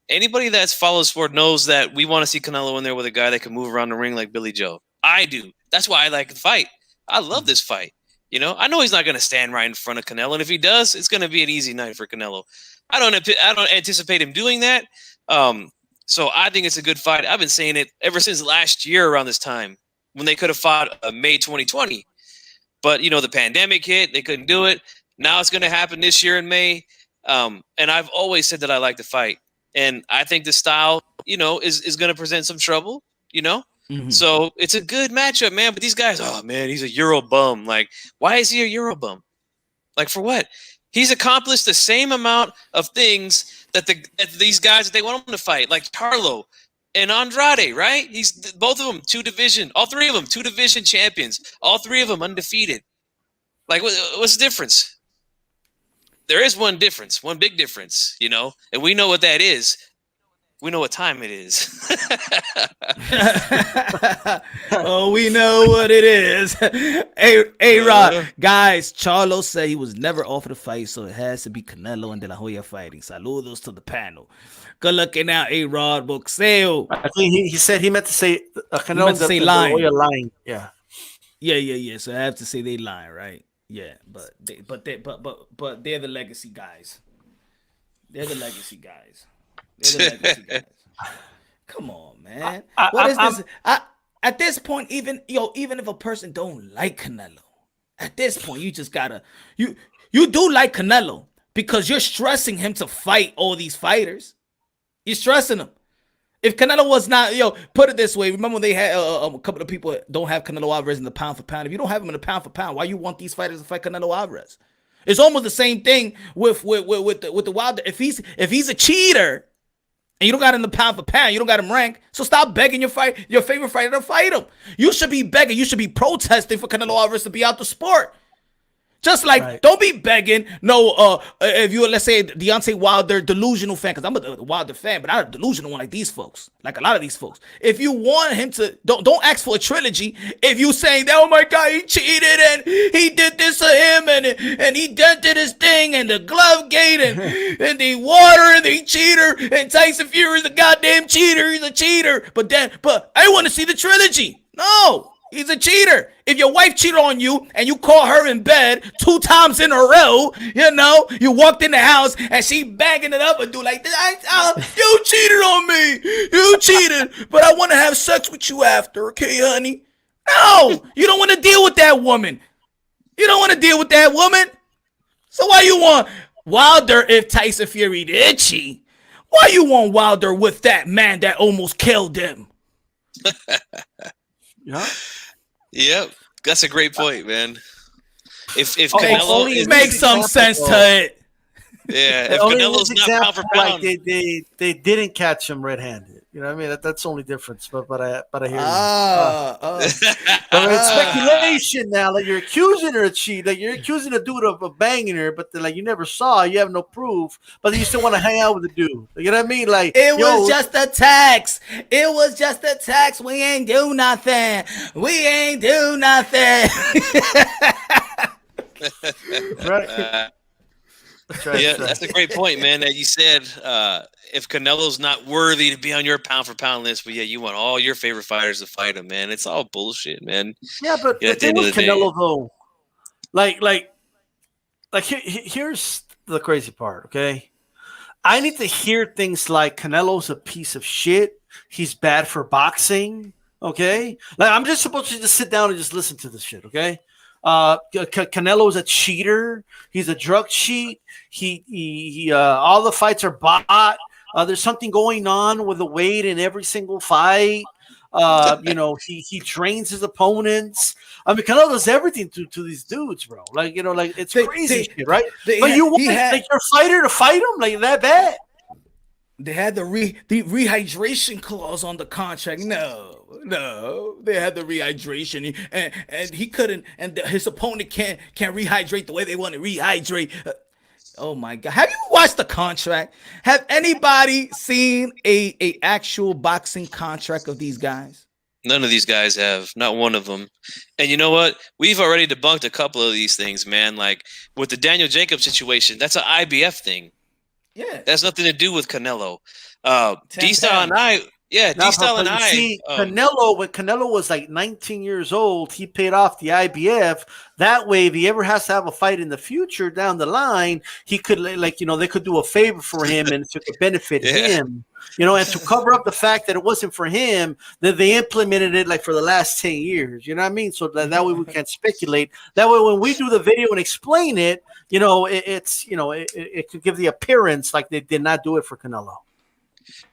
anybody that's followed sport knows that we want to see Canelo in there with a guy that can move around the ring like Billy Joe. I do. That's why I like the fight. I love this fight. I know he's not going to stand right in front of Canelo, and if he does, it's going to be an easy night for Canelo. I don't anticipate him doing that. So I think it's a good fight. I've been saying it ever since last year around this time when they could have fought May 2020. But, the pandemic hit. They couldn't do it. Now it's going to happen this year in May. And I've always said that I like the fight. And I think the style, is going to present some trouble, Mm-hmm. So it's a good matchup, man. But these guys, oh, man, he's a Euro bum. Like, why is he a Euro bum? Like, for what? He's accomplished the same amount of things that these guys that they want him to fight, like CHARLO and Andrade, right? He's both of them all 3 of them 2 division champions, all 3 of them undefeated. Like, what's the difference? There is one difference, one big difference, and we know what that is. We know what time it is. Oh, we know what it is. Hey, Rod, guys, Charlo said he was never offered a fight, so it has to be Canelo and De La Hoya fighting. Saludos to the panel. Good looking out, A-Rod Boxeo. I think he said he meant to say Canelo meant to say lying. Yeah. Yeah. So I have to say they lying, right? Yeah, but they're the legacy guys. They're the legacy guys. Come on, man. What is this? At this point, even if a person don't like Canelo, at this point, you just gotta you do like Canelo because you're stressing him to fight all these fighters. You're stressing him. If Canelo was not, put it this way. Remember when they had a couple of people don't have Canelo Alvarez in the pound for pound. If you don't have him in the pound for pound, why you want these fighters to fight Canelo Alvarez? It's almost the same thing with the Wilder. If he's a cheater. And you don't got him in the pound for pound. You don't got him ranked. So stop begging your favorite fighter to fight him. You should be begging. You should be protesting for Canelo Alvarez to be out the sport. Just like, Right. don't be begging. No, if you, let's say, Deontay Wilder, delusional fan, because I'm a Wilder fan, but I'm a delusional one like these folks, like a lot of these folks. If you want him to, don't ask for a trilogy. If you saying that, oh my God, he cheated and he did this to him and he dented his thing and the glove gate and the water and the cheater and Tyson Fury's a goddamn cheater. He's a cheater. But I want to see the trilogy. No. He's a cheater. If your wife cheated on you and you caught her in bed 2 times in a row, you walked in the house and she bagging it up and do like this, you cheated on me. You cheated, but I want to have sex with you after, okay, honey? No, you don't want to deal with that woman. You don't want to deal with that woman. So why you want Wilder if Tyson Fury did cheat? Why you want Wilder with that man that almost killed him? Yeah. Yep, that's a great point, man. If only Canelo Make some sense to it. yeah, if Only Canelo's this not pound for example, pound, like they didn't catch him red-handed. You know what I mean? That's the only difference. But I hear you. But it's speculation now. Like you're accusing her of cheat. Like you're accusing a dude of banging her, but then, like you never saw. You have no proof, but you still want to hang out with the dude. You know what I mean? Like it was just a text. It was just a text. We ain't do nothing. We ain't do nothing. right. yeah, that's a great point, man. That you said if Canelo's not worthy to be on your pound for pound list, but yeah, you want all your favorite fighters to fight him, man. It's all bullshit, man. Yeah, but Yeah, the thing with Canelo though, here's the crazy part. Okay, I need to hear things like Canelo's a piece of shit. He's bad for boxing. Okay, like I'm just supposed to just sit down and just listen to this shit. Okay. Canelo's a cheater. He's a drug cheat. He all the fights are bought. There's something going on with the weight in every single fight. He trains his opponents. I mean, Canelo does everything to these dudes, bro. Like, it's crazy shit, right? But you want your fighter to fight him like that bad? They had the rehydration clause on the contract. No, they had the rehydration, and he couldn't, and his opponent can't rehydrate the way they want to rehydrate. Oh my God! Have you watched the contract? Have anybody seen a actual boxing contract of these guys? None of these guys have, not one of them. And you know what? We've already debunked a couple of these things, man. Like with the Daniel Jacobs situation, that's an IBF thing. Yeah, that's nothing to do with Canelo. D-Style and I, D-Style and I. See, Canelo, when Canelo was like 19 years old, he paid off the IBF. That way, if he ever has to have a fight in the future down the line, he could, they could do a favor for him and to benefit him. And to cover up the fact that it wasn't for him, that they implemented it like for the last 10 years. You know what I mean? So that way we can't speculate. That way, when we do the video and explain it, it could give the appearance like they did not do it for Canelo.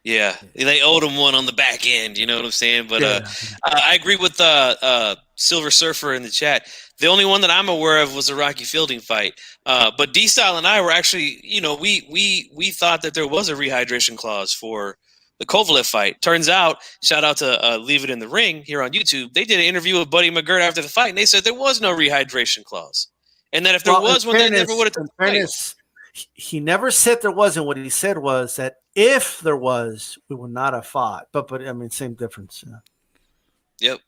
Yeah, they owed him one on the back end. You know what I'm saying? But I agree with Silver Surfer in the chat. The only one that I'm aware of was the Rocky Fielding fight. But D-Style and I were actually, we thought that there was a rehydration clause for the Kovalev fight. Turns out, shout out to Leave It in the Ring here on YouTube. They did an interview with Buddy McGirt after the fight, and they said there was no rehydration clause. And that if there was one, they never would have taken place. He never said there wasn't. What he said was that if there was, we would not have fought. But I mean, same difference. Yeah. Yep.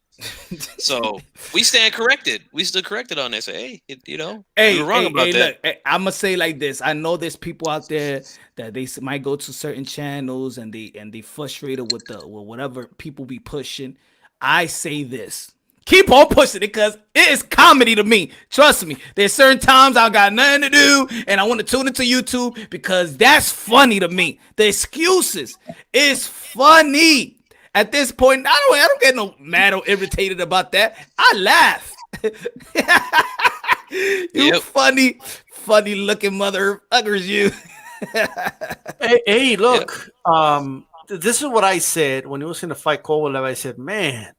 So we stand corrected. We stood corrected on this. Hey, we were wrong about that. Look, I'm gonna say like this. I know there's people out there that they might go to certain channels and they frustrated with whatever people be pushing. I say this. Keep on pushing it because it is comedy to me. Trust me. There's certain times I got nothing to do and I want to tune into YouTube because that's funny to me. The excuses is funny. At this point, I don't get no mad or irritated about that. I laugh. You funny looking motherfuckers, you. hey, look. This is what I said when he was going to fight Kovalev. I said, man,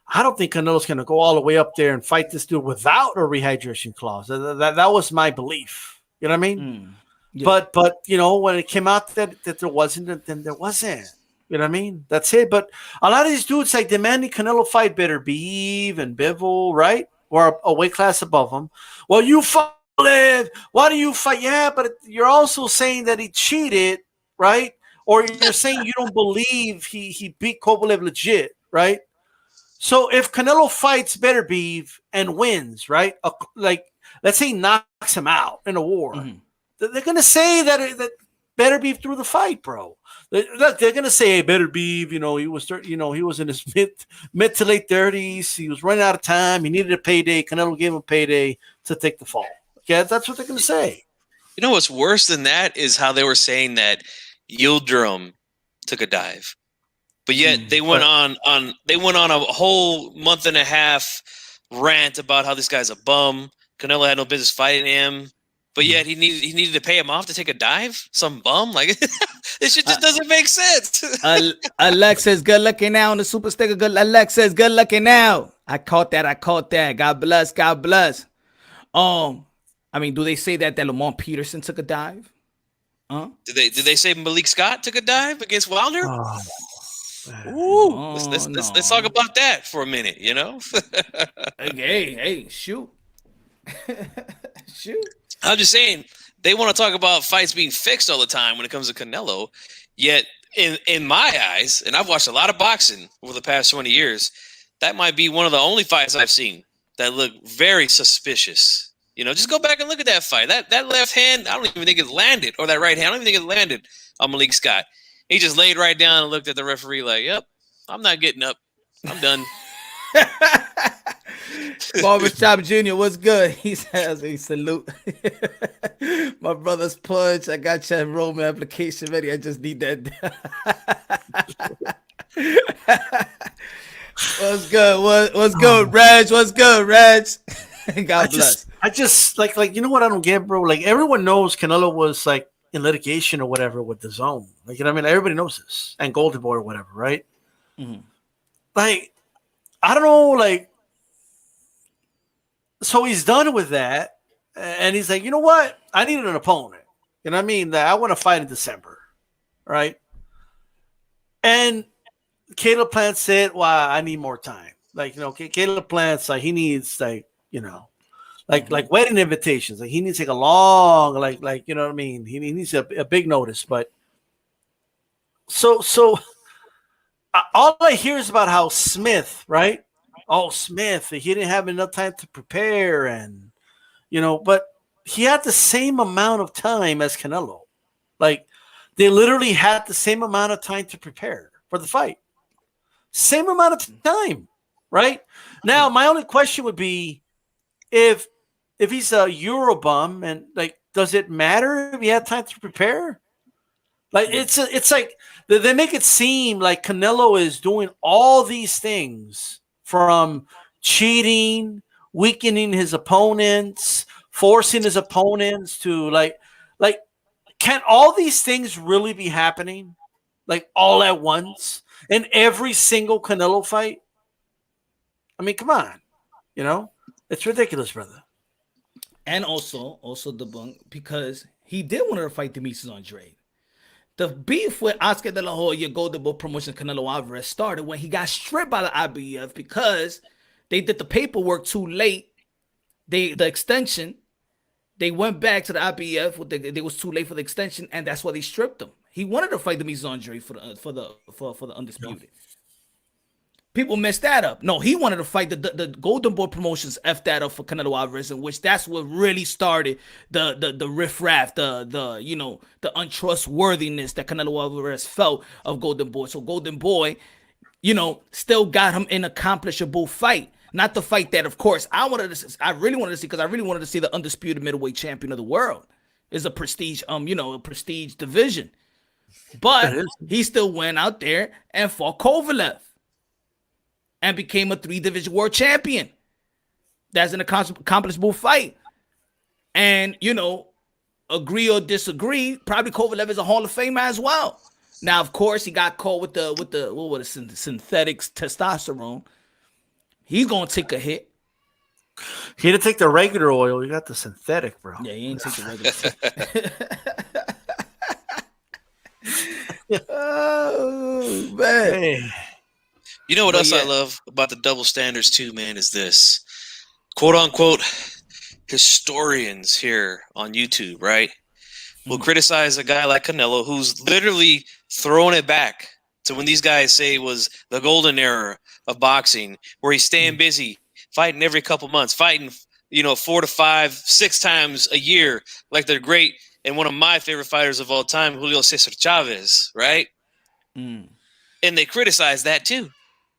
I don't think Canelo's going to go all the way up there and fight this dude without a rehydration clause. That was my belief. You know what I mean? Yeah. But when it came out that there wasn't, then there wasn't. You know what I mean? That's it. But a lot of these dudes like demanding Canelo fight better Beeve and Bivol, right? Or a weight class above them. Well, you fight Kovalev, why do you fight? Yeah, but you're also saying that he cheated, right? Or you're saying you don't believe he beat Kovalev legit, right? So if Canelo fights Beterbiev and wins, right? Like, let's say he knocks him out in a war, they're going to say that Beterbiev threw the fight, bro. Look, they're going to say, hey, Beterbiev, he was, he was in his mid to late 30s. He was running out of time. He needed a payday. Canelo gave him a payday to take the fall. Yeah, that's what they're going to say. You know what's worse than that is how they were saying that Yildirim took a dive, but yet they went on a whole month and a half rant about how this guy's a bum. Canelo had no business fighting him, but yet he needed to pay him off to take a dive. Some bum, like this shit just doesn't make sense. Alexis, good looking now on the super sticker. Good Alexis, good looking now. I caught that. God bless. I mean, do they say that Lamont Peterson took a dive? Did they say Malik Scott took a dive against Wilder? Let's talk about that for a minute. Hey, shoot. I'm just saying they want to talk about fights being fixed all the time when it comes to Canelo. Yet in my eyes, and I've watched a lot of boxing over the past 20 years, that might be one of the only fights I've seen that look very suspicious. Just go back and look at that fight. That left hand, I don't even think it landed, or that right hand, I don't even think it landed on Malik Scott. He just laid right down and looked at the referee like, yep, I'm not getting up. I'm done. Barbershop Jr., what's good? He says, he salute. My brother's punch. I got your enrollment application ready. I just need that. What's good? What's good, Reg? What's good, Reg? God bless. I just like you know what I don't get, bro? Like everyone knows Canelo was like in litigation or whatever with the Zone. Like, what I mean? Everybody knows this. And Golden Boy or whatever, right? Like, I don't know, like, so he's done with that. And he's like, you know what? I need an opponent. You know what I mean? I want to fight in December. Right? And Caleb Plant said, well, I need more time. Like, Caleb Plant's like, he needs like wedding invitations. Like, he needs to take a long, like, you know what I mean? He needs a big notice. But so all I hear is about how Smith, right? Oh, Smith, he didn't have enough time to prepare, and but he had the same amount of time as Canelo. Like, they literally had the same amount of time to prepare for the fight. Same amount of time, right? Now, my only question would be, if he's a Eurobum, and like, does it matter if he had time to prepare? Like, it's like they make it seem like Canelo is doing all these things, from cheating, weakening his opponents, forcing his opponents to like, can all these things really be happening, like, all at once in every single Canelo fight? I mean, come on, it's ridiculous, brother. And also debunk, because he did want to fight Demetrius Andrade. The beef with Oscar De La Hoya, Golden Boy Promotions, Canelo Alvarez started when he got stripped by the IBF because they did the paperwork too late. The extension, they went back to the IBF. They was too late for the extension, and that's why they stripped him. He wanted to fight Demetrius Andrade for the undisputed. Yeah. People messed that up. No, he wanted to fight the Golden Boy Promotions F that up for Canelo Alvarez, in which that's what really started the riffraff, the untrustworthiness that Canelo Alvarez felt of Golden Boy. So Golden Boy, still got him an accomplishable fight. Not the fight that, of course, I really wanted to see, because I really wanted to see the undisputed middleweight champion of the world. It's a prestige, a prestige division. But he still went out there and fought Kovalev and became a 3-division world champion. That's an accomplishable fight. And, agree or disagree, probably Kovalev is a Hall of Famer as well. Now, of course, he got caught with the synthetic testosterone. He's gonna take a hit. He didn't take the regular oil. He got the synthetic, bro. Yeah, he ain't take the regular. Oh man. Hey. You know what else I love about the double standards too, man, is this. Quote unquote, historians here on YouTube, right, will criticize a guy like Canelo who's literally throwing it back to when these guys say it was the golden era of boxing, where he's staying busy, fighting every couple months, fighting, 4 to 5, 6 times a year, like they're great. And one of my favorite fighters of all time, Julio Cesar Chavez, right? And they criticize that too.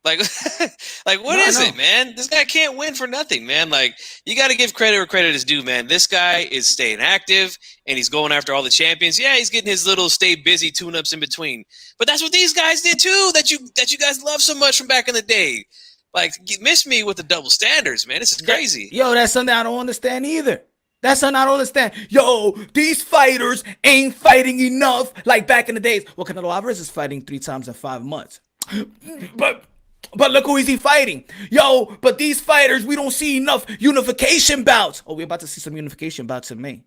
Like, what is it, man? This guy can't win for nothing, man. Like, you got to give credit where credit is due, man. This guy is staying active, and he's going after all the champions. Yeah, he's getting his little stay busy tune-ups in between. But that's what these guys did too, that you guys love so much from back in the day. Like, you miss me with the double standards, man. This is crazy. Yo, that's something I don't understand either. That's something I don't understand. Yo, these fighters ain't fighting enough like back in the days. Well, Canelo Alvarez is fighting 3 times in 5 months. But look who is he fighting. Yo, but these fighters, we don't see enough unification bouts. Oh, we're about to see some unification bouts in May.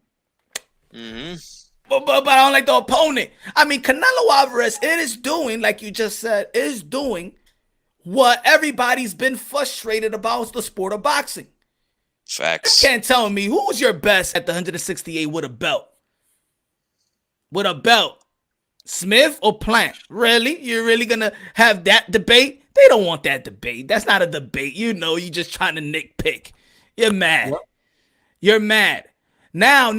But I don't like the opponent. I mean, Canelo Alvarez, it is doing, like you just said, is doing what everybody's been frustrated about, the sport of boxing. Facts. You can't tell me who was your best at the 168 with a belt. With a belt. Smith or Plant? Really? You're really going to have that debate? They don't want that debate. That's not a debate. You're just trying to nitpick. You're mad. What? You're mad. Now,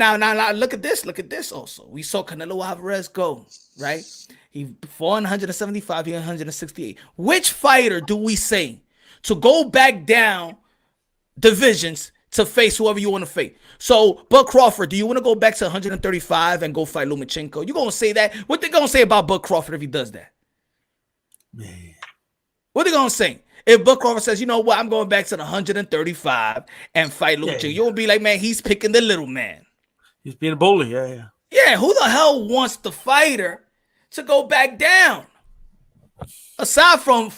look at this. Look at this also. We saw Canelo Alvarez go, right? He fought 175, he 168. Which fighter do we say to go back down divisions to face whoever you want to face? So, Bud Crawford, do you want to go back to 135 and go fight Lomachenko? You gonna say that? What they gonna say about Bud Crawford if he does that? Man, what they gonna say if Bud Crawford says, you know what, I'm going back to the 135 and fight Lomachenko? You gonna be like, man, he's picking the little man. He's being a bully. Yeah. Who the hell wants the fighter to go back down? Aside from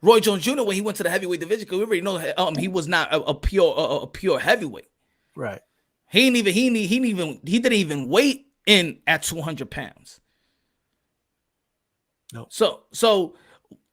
Roy Jones Jr. when he went to the heavyweight division, because we already know he was not a pure heavyweight. Right. He didn't even weigh in at 200 pounds. No. So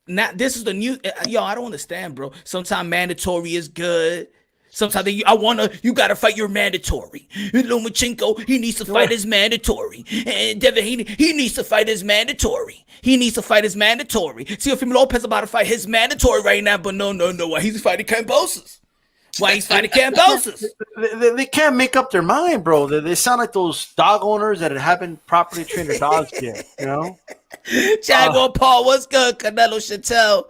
now this is the new. Yo, I don't understand, bro. Sometimes mandatory is good. Sometimes you gotta fight your mandatory. Lomachenko, he needs to fight his mandatory. And Devin, he needs to fight his mandatory. He needs to fight his mandatory. Teofimo Lopez about to fight his mandatory right now, but no. Why he's fighting Cambosos? Why he's fighting Cambosos? They can't make up their mind, bro. They sound like those dog owners that haven't properly trained their dogs yet, Chago Paul, what's good? Canelo Chantel.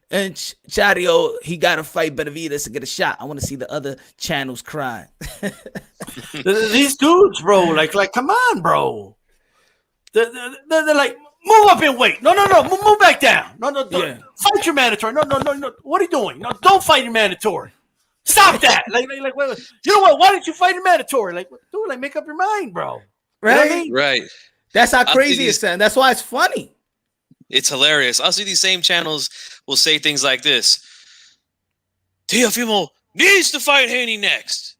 And Chario, he got to fight Benavidez to get a shot. I want to see the other channels crying. These dudes, bro, like, come on, bro. They're like, move up in weight. No, move back down. No, yeah. Fight your mandatory. No. What are you doing? No, don't fight your mandatory. Stop that. Like, you know what? Why didn't you fight your mandatory? Like, dude, like, make up your mind, bro. Right? You know what I mean? Right. That's how crazy it's sound. That's why it's funny. It's hilarious. I'll see these same channels will say things like this. Teofimo needs to fight Haney next.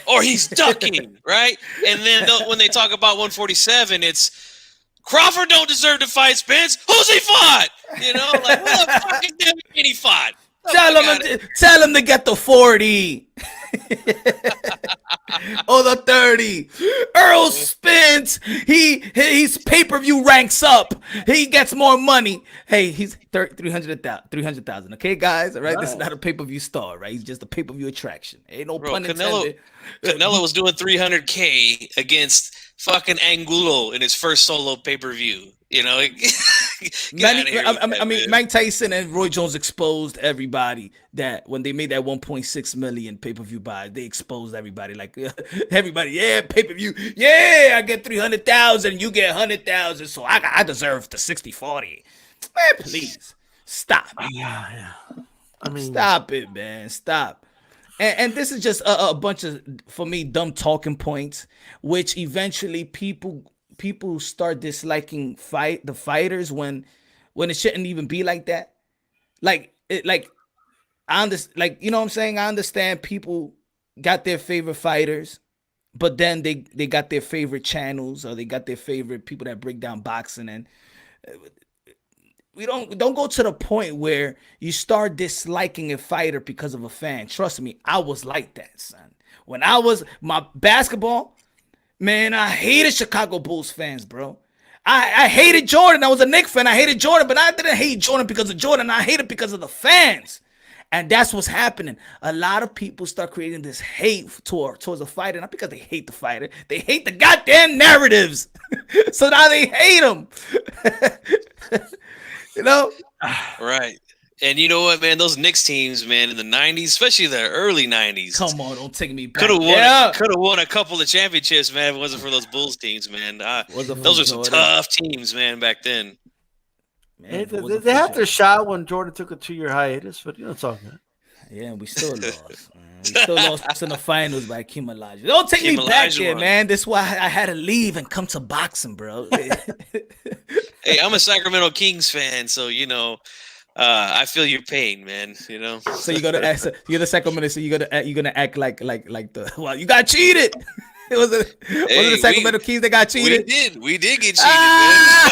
Or he's ducking, right? And then when they talk about 147, it's Crawford don't deserve to fight Spence. Who's he fought? Like, who the fuck is Devin Haney fought? Tell him to get the 40. Or the 30. Earl Spence, he's pay-per-view ranks up. He gets more money. Hey, he's 300,000. Okay, guys? All right, this is not a pay-per-view star, right? He's just a pay-per-view attraction. Ain't no pun intended. Canelo was doing 300K against fucking Angulo in his first solo pay-per-view. Mike Tyson and Roy Jones exposed everybody that when they made that 1.6 million pay-per-view buy, they exposed everybody. Like everybody, yeah, pay-per-view, yeah, I get 300,000, you get 100,000, so I deserve the 60-40. Man, please stop. Yeah. I mean, stop it, man. Stop. And this is just a bunch of, for me, dumb talking points, which eventually people start disliking the fighters when it shouldn't even be like that. I understand, you know what I'm saying? I understand people got their favorite fighters, but then they got their favorite channels or they got their favorite people that break down boxing, and don't go to the point where you start disliking a fighter because of a fan. Trust me, I was like that, son. When I was my basketball, man, I hated Chicago Bulls fans, bro. I hated Jordan. I was a Knicks fan. I hated Jordan, but I didn't hate Jordan because of Jordan. I hated because of the fans. And that's what's happening. A lot of people start creating this hate towards a fighter, not because they hate the fighter. They hate the goddamn narratives. So now they hate them. You know? Right. And you know what, man? Those Knicks teams, man, in the 90s, especially the early 90s. Come on, don't take me back. Could have won a couple of championships, man, if it wasn't for those Bulls teams, man. Those were some tough teams, man, back then. Man, they had their shot when Jordan took a 2-year hiatus, but it's all good. Yeah, we still lost. Man. We still lost in the finals by Hakeem Olajuwon. Don't take me back there, man. That's why I had to leave and come to boxing, bro. Hey, I'm a Sacramento Kings fan, so I feel your pain, man. So you're gonna act. You're the Sacramento. So you're gonna act like the. Well, you got cheated. Was it the Sacramento Kings that got cheated? We did get cheated. Man.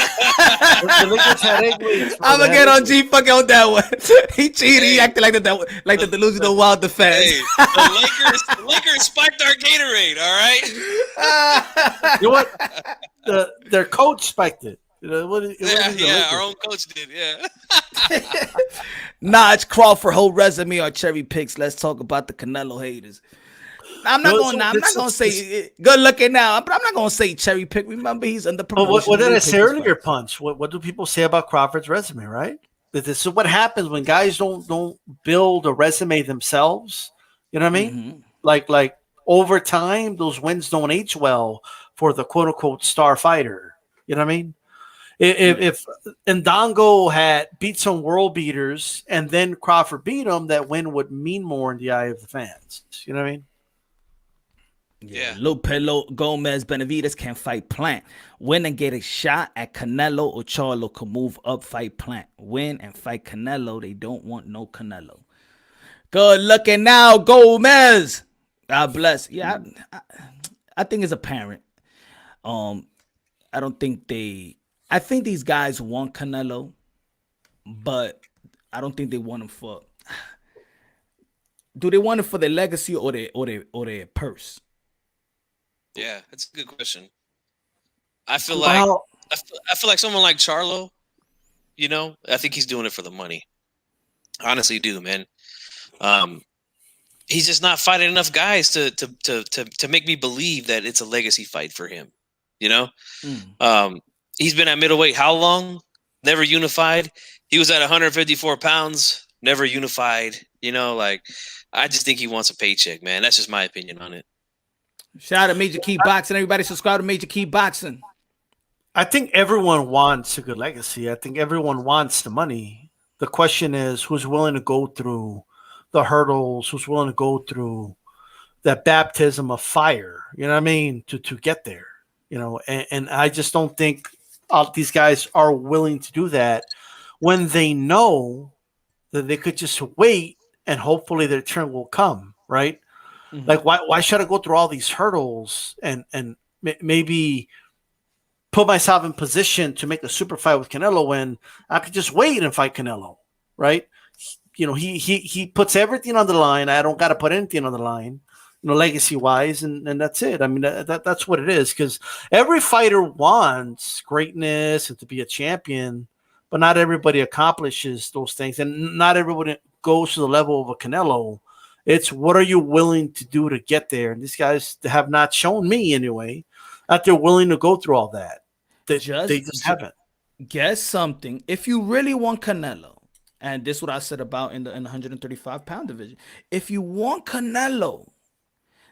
I'm gonna get on G fucking on that one. He cheated. He acted like the delusional Wilder fans. Hey, the Lakers spiked our Gatorade. All right. You know what? Their coach spiked it. Our own coach did. Yeah. Nah, it's Crawford whole resume or cherry picks. Let's talk about the Canelo haters. I'm not gonna say good looking now, but I'm not gonna say cherry pick. Remember, he's under promotion. What did I say earlier, Punch? What do people say about Crawford's resume, right? This is what happens when guys don't build a resume themselves. You know what I mean? Mm-hmm. Like over time, those wins don't age well for the quote unquote star fighter. You know what I mean? If Ndongo had beat some world beaters and then Crawford beat him, that win would mean more in the eye of the fans. You know what I mean? Yeah. Lopelo Gomez Benavidez can fight Plant. Win and get a shot at Canelo or Charlo can move up, fight Plant. Win and fight Canelo. They don't want no Canelo. Good looking now, Gomez. God bless. Yeah, I think it's apparent. I think these guys want Canelo, but I don't think they want him for. Do they want it for their legacy or their purse? Yeah, that's a good question. I feel like someone like Charlo, I think he's doing it for the money. Honestly, do, man. He's just not fighting enough guys to make me believe that it's a legacy fight for him. He's been at middleweight how long? Never unified. He was at 154 pounds, never unified. I just think he wants a paycheck, man. That's just my opinion on it. Shout out to Major Key Boxing. Everybody subscribe to Major Key Boxing. I think everyone wants a good legacy. I think everyone wants the money. The question is who's willing to go through the hurdles, who's willing to go through that baptism of fire, you know what I mean, to get there. And I just don't think these guys are willing to do that when they know that they could just wait and hopefully their turn will come, right? Mm-hmm. Like, why should I go through all these hurdles and maybe put myself in position to make a super fight with Canelo when I could just wait and fight Canelo, right? He puts everything on the line. I don't got to put anything on the line, legacy-wise, and that's it. I mean, that's what it is, because every fighter wants greatness and to be a champion, but not everybody accomplishes those things, and not everybody goes to the level of a Canelo. It's what are you willing to do to get there? And these guys have not shown me, anyway, that they're willing to go through all that. They just haven't. Guess something. If you really want Canelo, and this is what I said about in the 135-pound division, if you want Canelo,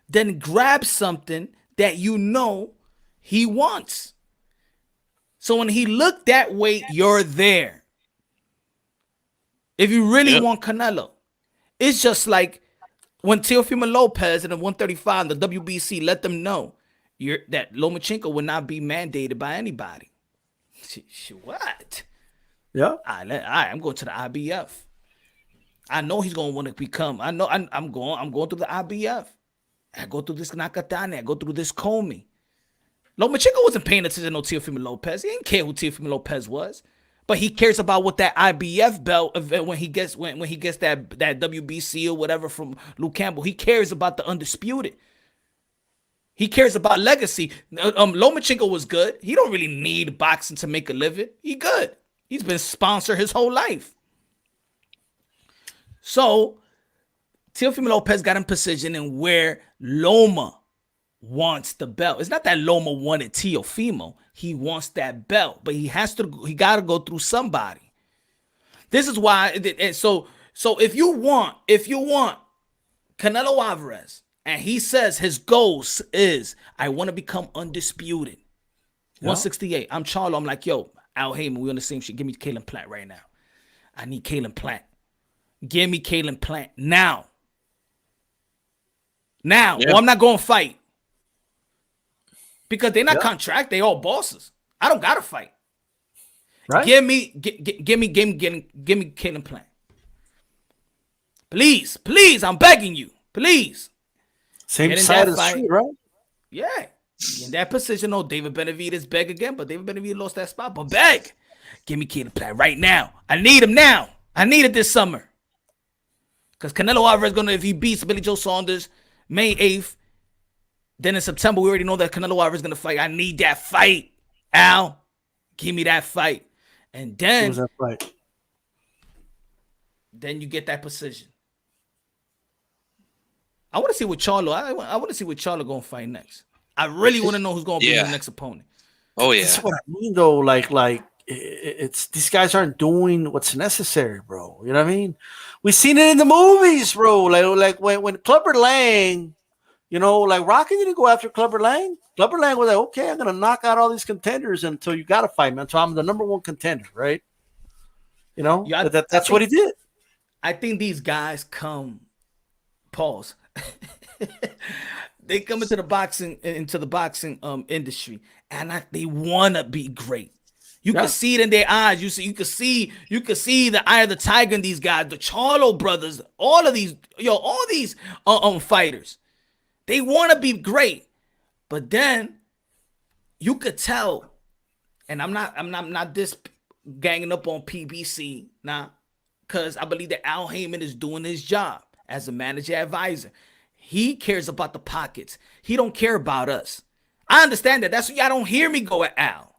then grab something that he wants. So when he looked that weight, you're there. If you really want Canelo, it's just like when Teofimo Lopez in the 135, the WBC, let them know that Lomachenko will not be mandated by anybody. What? Yeah. I'm going to the IBF. I know he's going to want to become. I know I'm going through the IBF. I go through this Nakatani. I go through this Comey. Lomachenko wasn't paying attention to Teofimo Lopez. He didn't care who Teofimo Lopez was. But he cares about what that IBF belt when he gets that WBC or whatever from Luke Campbell. He cares about the undisputed. He cares about legacy. Lomachenko was good. He don't really need boxing to make a living. He good. He's been sponsored his whole life. So Teofimo Lopez got in position in where Loma wants the belt. It's not that Loma wanted Teofimo. He wants that belt, but he got to go through somebody. This is why. And so if you want Canelo Alvarez, and he says his goals is, I want to become undisputed. Yeah. 168. I'm Charlo. I'm like, yo, Al Heyman, we on the same shit. Give me Kalen Plant right now. I need Kalen Plant. Give me Kalen Plant now. Now, or I'm not going to fight. Because they're not contract, they all bosses. I don't gotta fight. Right? Give me Kalen Plant. Please, I'm begging you. Please. Same side of the street, right? Yeah. In that position, David Benavidez beg again, but David Benavidez lost that spot. But beg. Give me Kalen Plant right now. I need him now. I need it this summer. Because Canelo Alvarez is gonna, if he beats Billy Joe Saunders May 8th. Then in September, we already know that Canelo Alvarez is going to fight. I need that fight, Al. Give me that fight. And then, then you get that position. I want to see what Charlo, I want to see what Charlo going to fight next. I really want to know who's going to be his next opponent. Oh, yeah. That's what I mean, though. Like it's these guys aren't doing what's necessary, bro. You know what I mean? We've seen it in the movies, bro. Like when Clubber Lang, you know, like Rocky didn't go after Clubber Lang. Clubber Lang was like, okay, I'm going to knock out all these contenders until you got to fight me. Until I'm the number one contender, right? You know, that's what he did. I think these guys come, pause. They come into the boxing industry, and they want to be great. You can see it in their eyes. You can see the eye of the tiger in these guys, the Charlo brothers, all these fighters. They want to be great, but then you could tell, and I'm not this ganging up on PBC now, because I believe that Al Heyman is doing his job as a manager advisor. He cares about the pockets. He don't care about us. I understand that. That's why y'all don't hear me go at Al.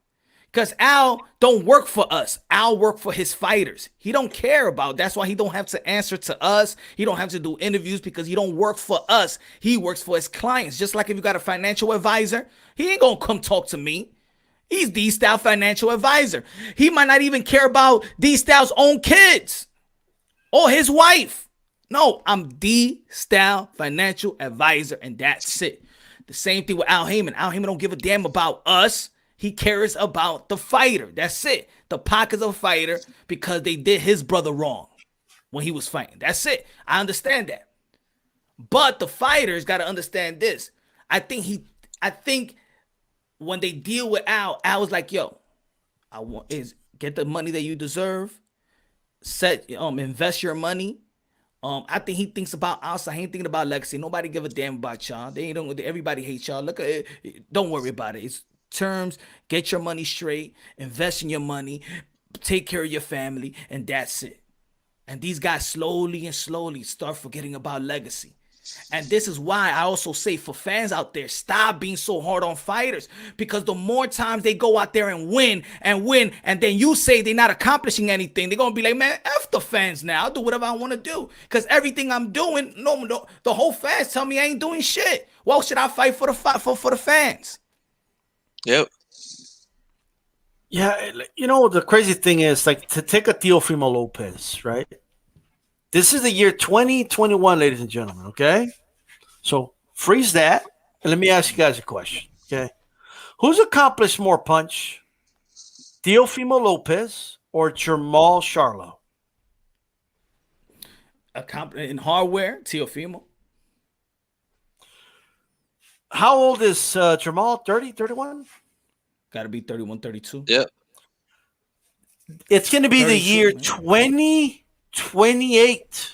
Because Al don't work for us. Al work for his fighters. He don't care about. That's why he don't have to answer to us. He don't have to do interviews because he don't work for us. He works for his clients. Just like if you got a financial advisor, he ain't gonna come talk to me. He's D-Style financial advisor. He might not even care about D-Style's own kids or his wife. No, I'm D-Style financial advisor, and that's it. The same thing with Al Heyman. Al Heyman don't give a damn about us. He cares about the fighter. That's it. The pockets of a fighter because they did his brother wrong when he was fighting. That's it. I understand that. But the fighters got to understand this. I think when they deal with Al was like, yo, get the money that you deserve. Invest your money. I think he thinks about outside. He ain't thinking about legacy. Nobody give a damn about y'all. Everybody hates y'all. Look at it. Don't worry about it. It's terms, get your money straight, invest in your money, take care of your family, and that's it. And these guys slowly start forgetting about legacy. And this is why I also say for fans out there, stop being so hard on fighters, because the more times they go out there and win, and then you say they're not accomplishing anything, they're going to be like, man, F the fans now. I'll do whatever I want to do, because everything I'm doing, no, the whole fans tell me I ain't doing shit. Why should I fight for the fans? Yep. Yeah, you know, the crazy thing is, like, to take a Teofimo Lopez, right? This is the year 2021, ladies and gentlemen, okay? So freeze that, and let me ask you guys a question, okay? Who's accomplished more punch, Teofimo Lopez or Jermall Charlo? In hardware, Teofimo. How old is Jermall? 30, 31? Got to be 31, 32. Yep. It's going to be the year 2028.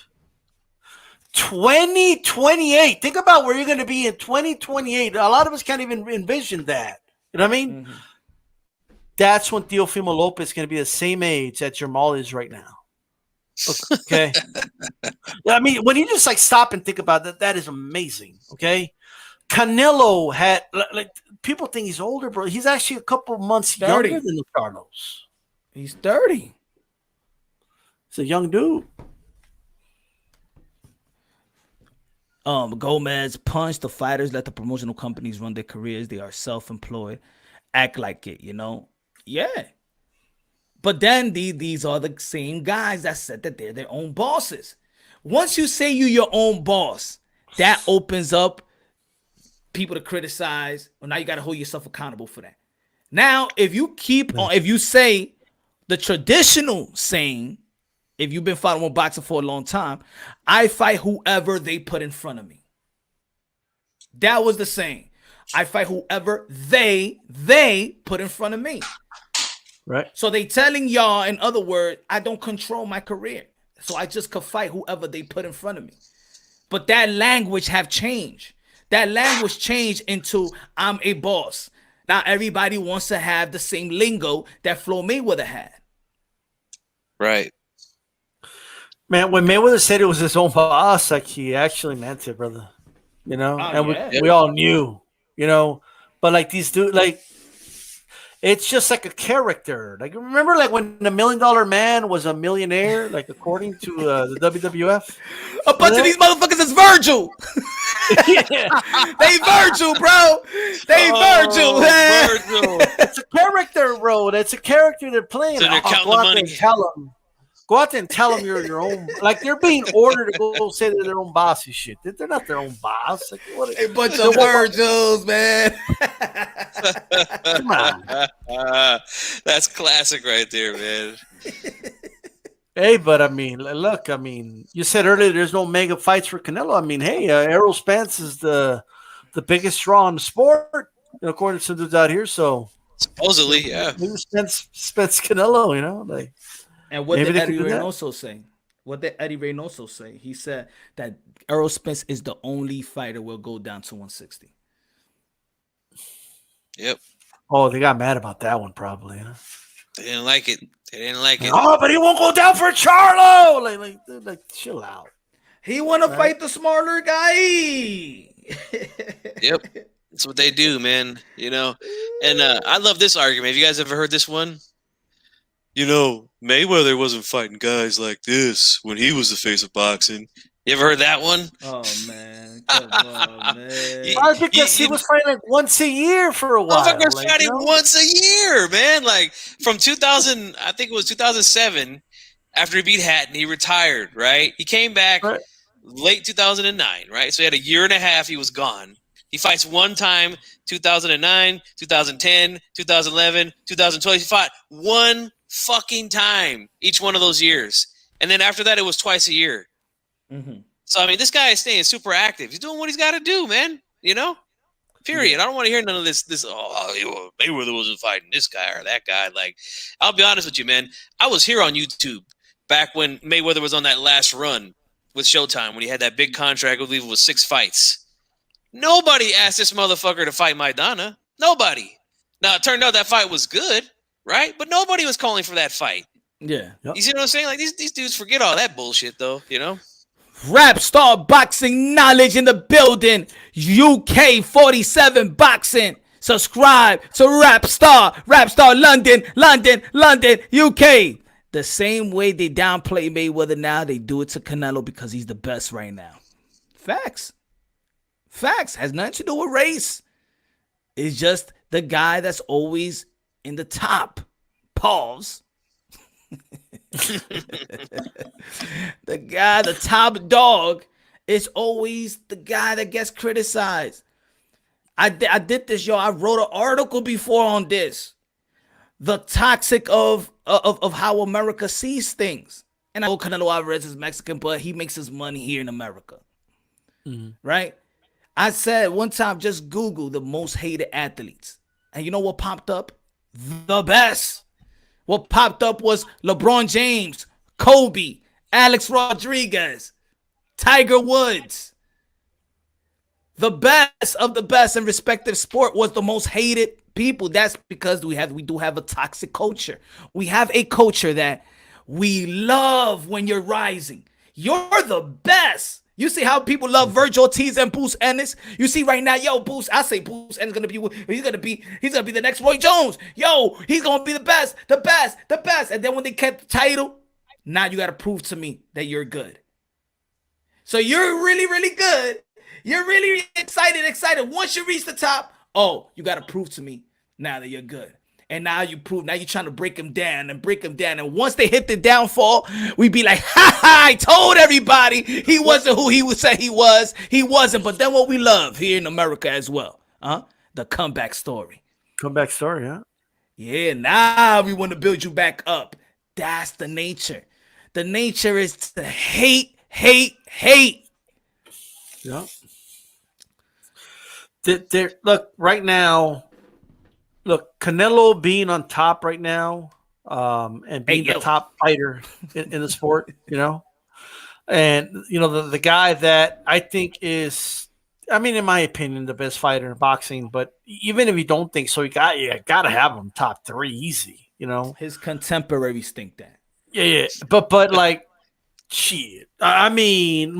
2028. Think about where you're going to be in 2028. A lot of us can't even envision that. You know what I mean? Mm-hmm. that's when Teofimo Lopez is going to be the same age that Jamal is right now. Okay. I mean, when you just like stop and think about that, that is amazing. Okay. Canelo had like people think he's older, bro. He's actually a couple months 30. younger than the Carlos. He's 30. He's a young dude. Gomez punched the fighters, let the promotional companies run their careers. They are self-employed. Act like it, you know? Yeah. But then these are the same guys that said that they're their own bosses. Once you say you're your own boss, that opens up people to criticize. Well, now you got to hold yourself accountable for that. Now, if you keep on, if you say the traditional saying, if you've been following boxing for a long time, I fight whoever they put in front of me. That was the saying. I fight whoever they put in front of me. Right. So they telling y'all, in other words, I don't control my career. So I just could fight whoever they put in front of me. But that language have changed. That language changed into I'm a boss. Now everybody wants to have the same lingo that Floyd Mayweather had. Right. Man, when Mayweather said it was his own boss, like he actually meant it, brother. You know, and yeah. we all knew, you know, but like these dudes, like it's just like a character. Like remember, like when the $1 Million Man was a millionaire, like according to the WWF. A bunch of these motherfuckers is Virgil. They Virgil, bro. They Virgil. Virgil. It's a character, bro. That's a character they're playing. So they're counting go the out money. there and tell them. Go out there and tell them you're your own. Like they're being ordered to go say they're their own boss and shit. They're not their own boss. Like, what A bunch of Virgils, man. Come on. That's classic right there, man. Hey, but I mean, look, I mean, you said earlier there's no mega fights for Canelo. I mean, hey, Errol Spence is the biggest draw in the sport, according to some dudes out here. So supposedly, yeah. Maybe Spence Canelo, you know, like. And what maybe did they Eddie could do that. Reynoso say? What did Eddie Reynoso say? He said that Errol Spence is the only fighter will go down to 160. Yep. Oh, they got mad about that one, probably. Huh? They didn't like it. They didn't like it. Oh, but he won't go down for Charlo. Like chill out. He want to fight the smarter guy. Yep. That's what they do, man. You know, and I love this argument. Have you guys ever heard this one? You know, Mayweather wasn't fighting guys like this when he was the face of boxing. You ever heard that one? Oh, man. Come on, man. Well, because he was fighting like once a year for a while. Motherfuckers Like, fighting you know? once a year, man. Like from 2000, I think it was 2007, after he beat Hatton, he retired, right? He came back late 2009, right? So he had a year and a half, he was gone. He fights one time, 2009, 2010, 2011, 2012. He fought one fucking time each one of those years. And then after that, it was twice a year. Mm-hmm. So, I mean, this guy is staying super active. He's doing what he's got to do, man. You know? Period. I don't want to hear none of this, Mayweather wasn't fighting this guy or that guy. Like, I'll be honest with you, man. I was here on YouTube back when Mayweather was on that last run with Showtime, when he had that big contract, I believe it was 6 fights. Nobody asked this motherfucker to fight Maidana. Nobody. Now, it turned out that fight was good, right? But nobody was calling for that fight. Yeah. You see what I'm saying? Like, these dudes forget all that bullshit, though, you know? Rap Star Boxing Knowledge in the building. UK 47 Boxing. Subscribe to Rap Star London, UK. The same way they downplay Mayweather now, they do it to Canelo because he's the best right now. Facts. Has nothing to do with race. It's just the guy that's always in the top. Pause. The top dog is always the guy that gets criticized. I did this, yo. I wrote an article before on this. The toxic of how America sees things. And I know Canelo Alvarez is Mexican, but he makes his money here in America. Mm-hmm. Right? I said one time, just Google the most hated athletes. And you know what popped up? The best. What popped up was LeBron James, Kobe, Alex Rodriguez, Tiger Woods. The best of the best in respective sport was the most hated people, that's because we do have a toxic culture. We have a culture that we love when you're rising. You're the best. You see how people love Virgil Ortiz and Bruce Ennis? You see right now, yo, Bruce, I say Bruce Ennis gonna be the next Roy Jones. Yo, he's gonna be the best. And then when they kept the title, now you gotta prove to me that you're good. So you're really, really good. You're really excited. Once you reach the top, oh, you gotta prove to me now that you're good. And now you're trying to break him down. And once they hit the downfall, we be like, I told everybody he wasn't who he would say he was. He wasn't. But then what we love here in America as well, the comeback story. Comeback story, huh? Yeah, now we want to build you back up. That's the nature. The nature is to hate. Yeah. Look, right now, Canelo being on top right now, and being the top fighter in the sport, and the guy that I think is, I mean, in my opinion, the best fighter in boxing. But even if you don't think so, you gotta have him top 3 easy. His contemporaries think that. Yeah. But like, shit. I mean,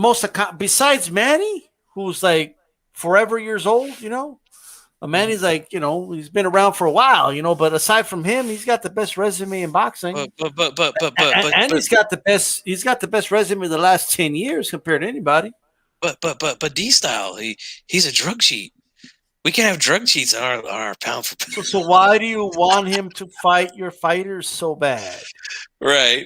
besides Manny, who's like forever years old, Manny's like, he's been around for a while, but aside from him, he's got the best resume in boxing. But he's got the best resume in the last 10 years compared to anybody. But D-Style, he's a drug cheat. We can't have drug cheats on our pound for pound. So why do you want him to fight your fighters so bad? Right.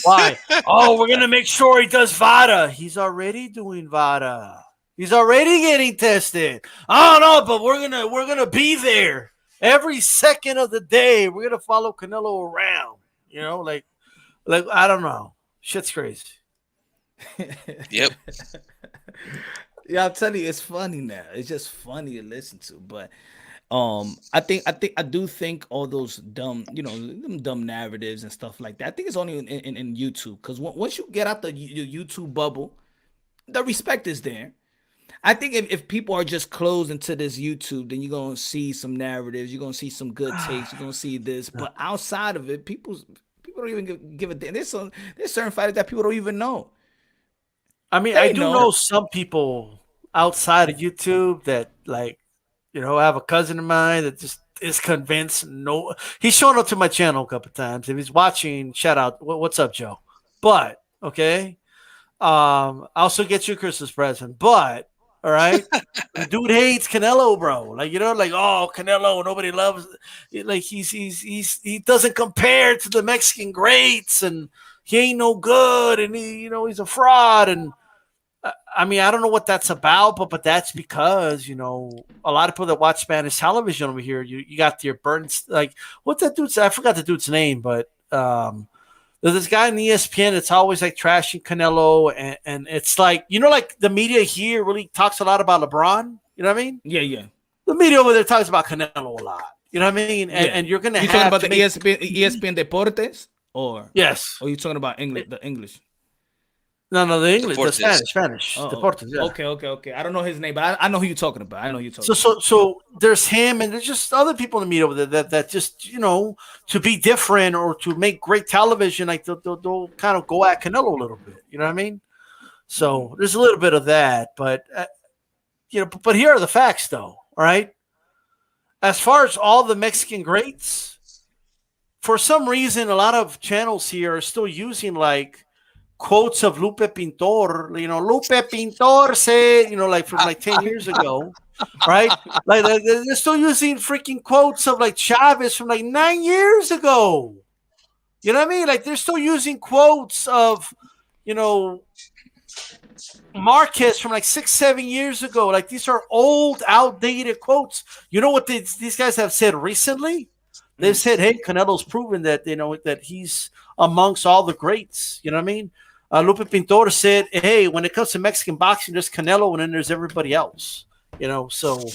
Why? Oh, we're gonna make sure he does VADA. He's already doing VADA. He's already getting tested. I don't know, but we're gonna be there every second of the day. We're gonna follow Canelo around. Like I don't know. Shit's crazy. Yep. Yeah, I'll tell you, it's funny now. It's just funny to listen to. But I do think all those dumb, them dumb narratives and stuff like that, I think it's only in YouTube. Because once you get out the YouTube bubble, the respect is there. I think if people are just closed into this YouTube, then you're going to see some narratives. You're going to see some good takes. You're going to see this. But outside of it, people don't even give a damn. There's certain fighters that people don't even know. I mean, I do know some people outside of YouTube that, like, I have a cousin of mine that just is convinced. No, he's shown up to my channel a couple of times. If he's watching, shout out. What's up, Joe? But, okay. I'll also get you a Christmas present. But, all right, the dude hates Canelo, bro. Like, oh, Canelo, nobody loves. Like, he doesn't compare to the Mexican greats, and he ain't no good, and he's a fraud. And I mean, I don't know what that's about, but that's because, a lot of people that watch Spanish television over here, you got your Burns, like, what's that dude's? I forgot the dude's name, but there's this guy on ESPN that's always like trashing Canelo, and it's like, like the media here really talks a lot about LeBron. You know what I I mean? Yeah. The media over there talks about Canelo a lot. You know what I mean? And you're gonna talking about the ESPN Deportes, or yes, or you talking about English? The English. No, the English, Deportes. the Spanish. Oh, Deportes, yeah. Okay. I don't know his name, but I know who you're talking about. So there's him, and there's just other people in the media over there that just, to be different or to make great television, like they'll kind of go at Canelo a little bit. You know what I mean? So there's a little bit of that, but but here are the facts, though. All right, as far as all the Mexican greats, for some reason, a lot of channels here are still using like quotes of Lupe Pintor, Lupe Pintor said, like from like 10 years ago, right? Like they're still using freaking quotes of like Chavez from like 9 years ago. You know what I mean? Like they're still using quotes of, Marquez from like 6-7 years ago. Like these are old, outdated quotes. You know what these guys have said recently? They've said, hey, Canelo's proven that, that he's amongst all the greats. You know what I mean? Lupe Pintor said, hey, when it comes to Mexican boxing, there's Canelo and then there's everybody else. So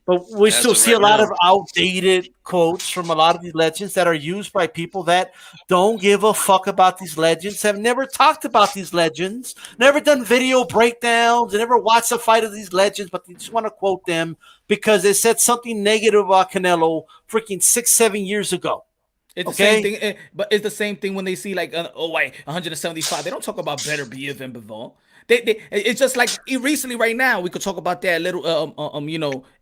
But we As still of see right a lot now. of outdated quotes from a lot of these legends that are used by people that don't give a fuck about these legends, have never talked about these legends, never done video breakdowns, and never watched a fight of these legends, but they just want to quote them because they said something negative about Canelo freaking 6-7 years ago. It's the same Okay? thing, but it's the same thing when they see like, oh, wait, 175. They don't talk about better beer than Bivol. It's just like recently, right now, we could talk about that little,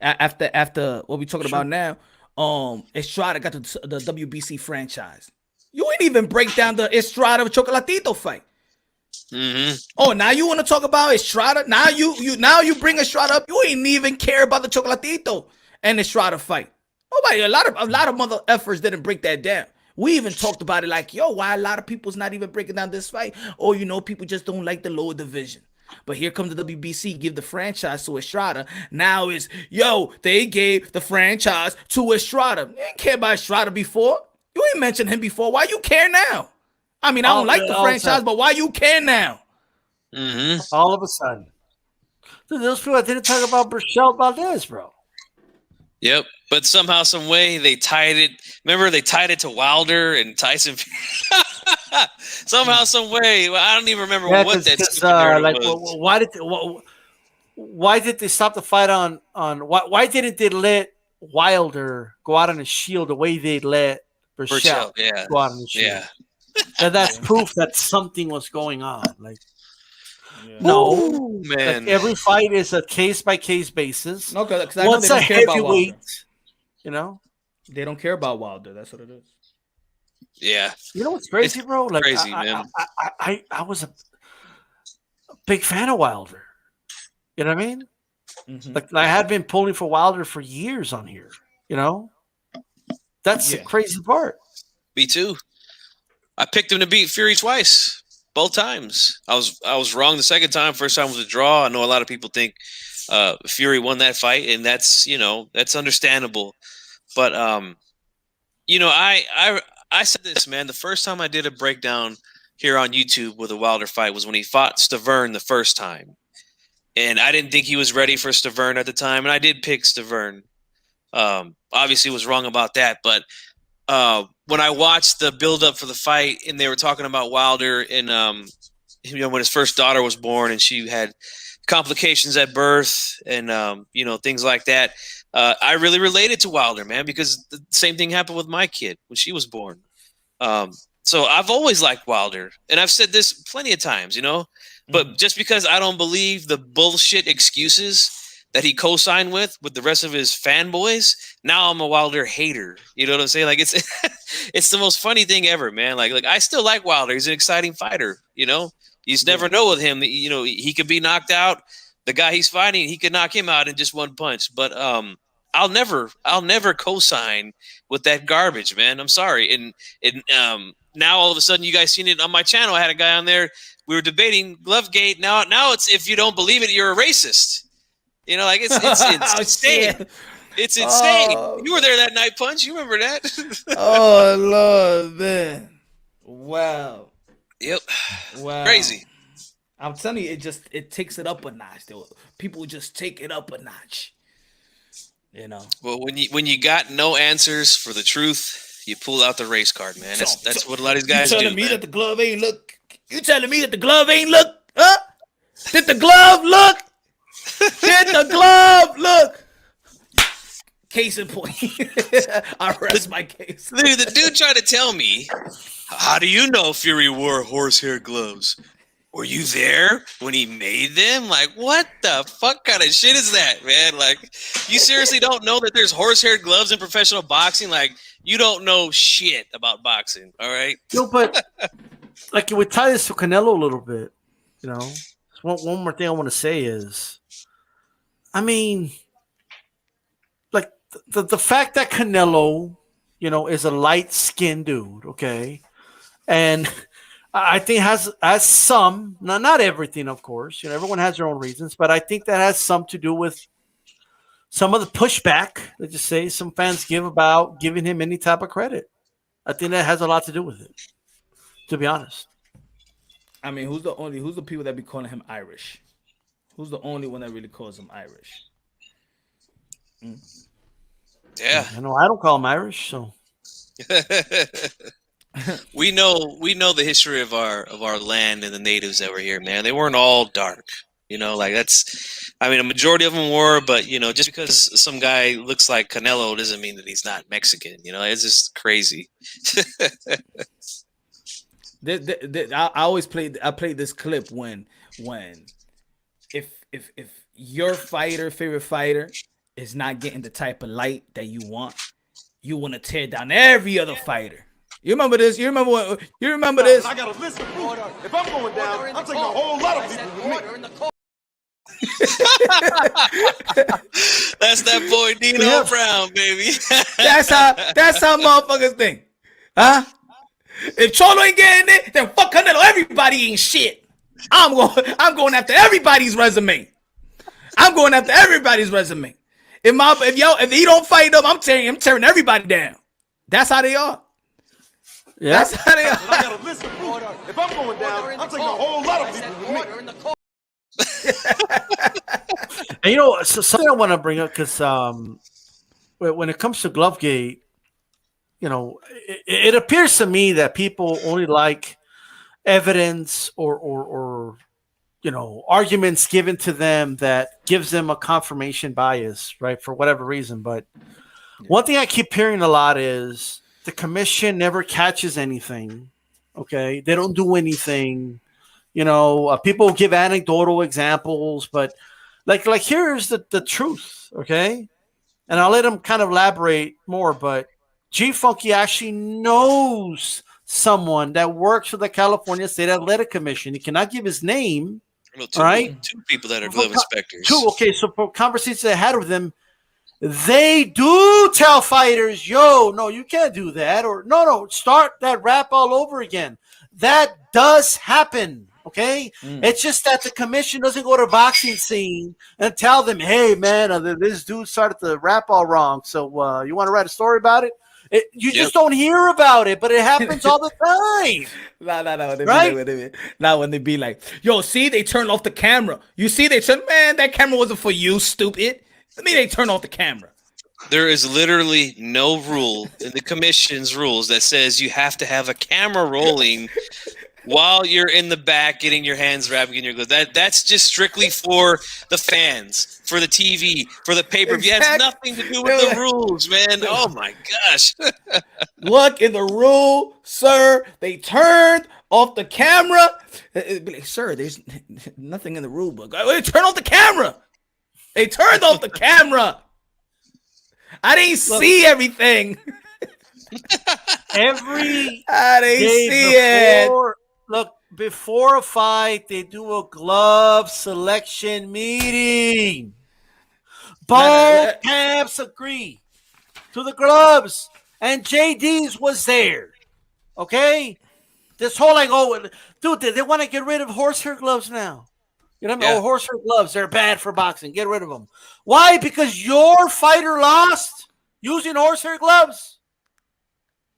after what we talking about now. Estrada got the WBC franchise. You ain't even break down the Estrada Chocolatito fight. Mm-hmm. Oh, now you want to talk about Estrada? Now you bring Estrada up. You ain't even care about the Chocolatito and Estrada fight. Nobody, a lot of mother efforts didn't break that down. We even talked about it like, yo, why a lot of people's not even breaking down this fight? Or, people just don't like the lower division. But here comes the WBC, give the franchise to Estrada. Now it's, yo, they gave the franchise to Estrada. You didn't care about Estrada before. You ain't mentioned him before. Why you care now? I mean, I don't like the franchise, but why you care now? Mm-hmm. All of a sudden. Dude, those people that didn't talk about Berchelt Valdez, bro. Yep. But somehow, some way, they tied it. Remember, they tied it to Wilder and Tyson. Somehow, some way. Well, I don't even remember what that was. Why did they stop the fight on why didn't they let Wilder go out on a shield the way they let Berchelt go out on a shield? Yeah. And that's proof that something was going on. Like, man, like every fight is a case by case basis. No, because I know they don't care about Wilder. They don't care about Wilder. That's what it is. Yeah. You know what's crazy, It's bro? Like, crazy, man. I was a big fan of Wilder. You know what I mean? Mm-hmm. Like, I had been pulling for Wilder for years on here. That's the crazy part. Me too. I picked him to beat Fury twice, both times. I was wrong the second time. First time was a draw. I know a lot of people think Fury won that fight, and that's understandable. But I said this, man. The first time I did a breakdown here on YouTube with a Wilder fight was when he fought Stavern the first time, and I didn't think he was ready for Stavern at the time, and I did pick Stavern. Obviously, was wrong about that, but when I watched the build up for the fight, and they were talking about Wilder, and when his first daughter was born, and she had complications at birth, and things like that. I really related to Wilder, man, because the same thing happened with my kid when she was born. So I've always liked Wilder, and I've said this plenty of times, but just because I don't believe the bullshit excuses that he co-signed with the rest of his fanboys, now I'm a Wilder hater. You know what I'm saying? Like, it's it's the most funny thing ever, man. Like I still like Wilder. He's an exciting fighter. You just never know with him. He could be knocked out. The guy he's fighting, he could knock him out in just one punch. But I'll never co-sign with that garbage, man. I'm sorry. And now all of a sudden, you guys seen it on my channel. I had a guy on there. We were debating Glovegate. Now it's, if you don't believe it, you're a racist. It's insane. It's insane. You were there that night, Punch. You remember that? Oh, Lord, man. Wow. Yep. Wow. Crazy. I'm telling you, it takes it up a notch. People just take it up a notch. Well, when you got no answers for the truth, you pull out the race card, man. That's what a lot of these guys do. You telling me that the glove ain't look? You telling me that the glove ain't look? Huh? Did the glove look? Did the glove look? Case in point. I rest my case. Dude, the dude tried to tell me, how do you know Fury wore horsehair gloves? Were you there when he made them? Like, what the fuck kind of shit is that, man? Like, you seriously don't know that there's horsehair gloves in professional boxing? Like, you don't know shit about boxing, all right? But like, we tie this to Canelo a little bit, One more thing I want to say is, I mean, like the fact that Canelo, is a light-skinned dude, okay, and I think has some, not everything, of course. Everyone has their own reasons, but I think that has some to do with some of the pushback, let's just say, some fans give about giving him any type of credit. I think that has a lot to do with it, to be honest. I mean, who's the people that be calling him Irish? Who's the only one that really calls him Irish? Yeah. I know I don't call them Irish, so we know the history of our land and the natives that were here, man. They weren't all dark. You know, like that's, I mean, a majority of them were, but you know, just because some guy looks like Canelo doesn't mean that he's not Mexican. You know, it's just crazy. I always played this clip when if your favorite fighter is not getting the type of light that you want to tear down every other fighter. You remember this? You remember this? I got a list of proof. If I'm going down, I'm taking a whole lot of people with me. That's that boy Dino Brown, baby. That's how motherfuckers think. Huh? If Charlo ain't getting it, then fuck Canelo. Everybody ain't shit. I'm going after everybody's resume. If he don't fight them, I'm tearing everybody down. That's how they are. yeah. That's how they are. I got a list of proof. If I'm going down, I'm taking a whole lot of people with me. And you know, so something I want to bring up because when it comes to Glovegate, you know, it appears to me that people only like evidence or you know, arguments given to them that gives them a confirmation bias, right, for whatever reason. But one thing I keep hearing a lot is the commission never catches anything. Okay, they don't do anything. You know, people give anecdotal examples, but like here's the truth, okay? And I'll let him kind of elaborate more, but G Funky actually knows someone that works for the California State Athletic Commission. He cannot give his name, Well, all right? Two people that are glove inspectors. Two, okay, so for conversations I had with them, they do tell fighters, yo, no, you can't do that, or no, start that rap all over again. That does happen. Okay, it's just that the commission doesn't go to boxing scene and tell them, "Hey, man, this dude started the rap all wrong. So you want to write a story about it?" You just don't hear about it, but it happens all the time. No. Right? Now when they be like, "Yo, see, they turned off the camera. You see, they turned. Man, that camera wasn't for you, stupid. I mean, they turned off the camera." There is literally no rule in the commission's rules that says you have to have a camera rolling while you're in the back getting your hands wrapped in your gloves. That's just strictly for the fans, for the TV, for the pay-per-view. It has nothing to do with the rules, man. Oh my gosh. Look in the rule, sir. They turned off the camera. It'd be like, sir, there's nothing in the rule book. They turned off the camera. They turned off the camera. I didn't see everything. Every I didn't see it. Look, before a fight, they do a glove selection meeting. Both camps agree to the gloves, and JD's was there. Okay? This whole like, oh, dude, they want to get rid of horsehair gloves now. You know what I mean? Yeah. Oh, horsehair gloves, they're bad for boxing. Get rid of them. Why? Because your fighter lost using horsehair gloves.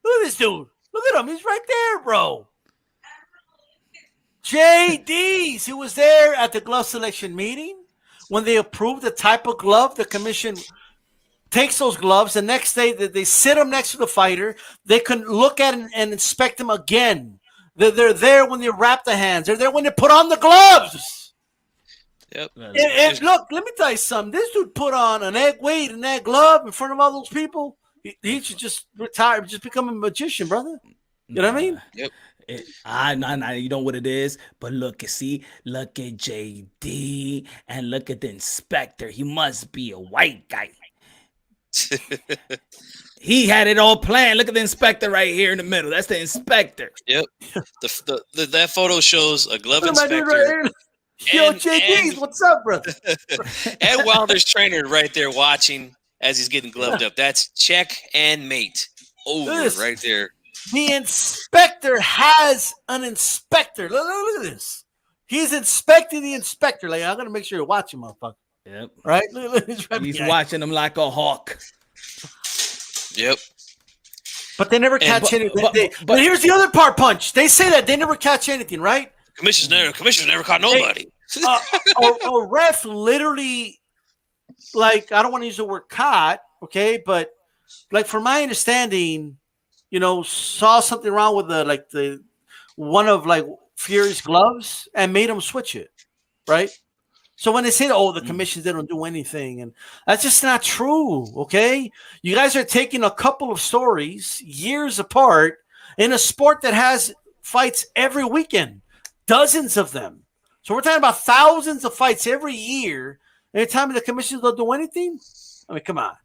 Look at this dude. Look at him. He's right there, bro. JD's. He was there at the glove selection meeting when they approved the type of glove. The commission takes those gloves. The next day, they sit them next to the fighter. They can look at and inspect them again. They're there when they wrap the hands. They're there when they put on the gloves. Yep. And look, let me tell you something. This dude put on an egg weight and that glove in front of all those people. He should just retire, just become a magician, brother. You know what I mean? Yep. You know what it is? But look at JD and look at the inspector. He must be a white guy. He had it all planned. Look at the inspector right here in the middle. That's the inspector. Yep. That photo shows a glove Look at my dude inspector. right here. Yo, JD's, what's up, brother? And Wilder's trainer right there watching as he's getting gloved up. That's check and mate over right there. The inspector has an inspector. Look at this. He's inspecting the inspector. Like, I'm going to make sure you watch him, motherfucker. Yep. Right? He's watching him like a hawk. Yep. But they never catch anything. But here's the other part, Punch. They say that they never catch anything, right? Commissioner's never caught nobody. A ref literally like, I don't want to use the word caught, okay, but like from my understanding, saw something wrong with the one of like Fury's gloves and made him switch it, right? So when they say, "Oh, the commissions, they don't do anything," and that's just not true. Okay, you guys are taking a couple of stories years apart in a sport that has fights every weekend, dozens of them. So we're talking about thousands of fights every year. Anytime the commissions don't do anything, I mean, come on.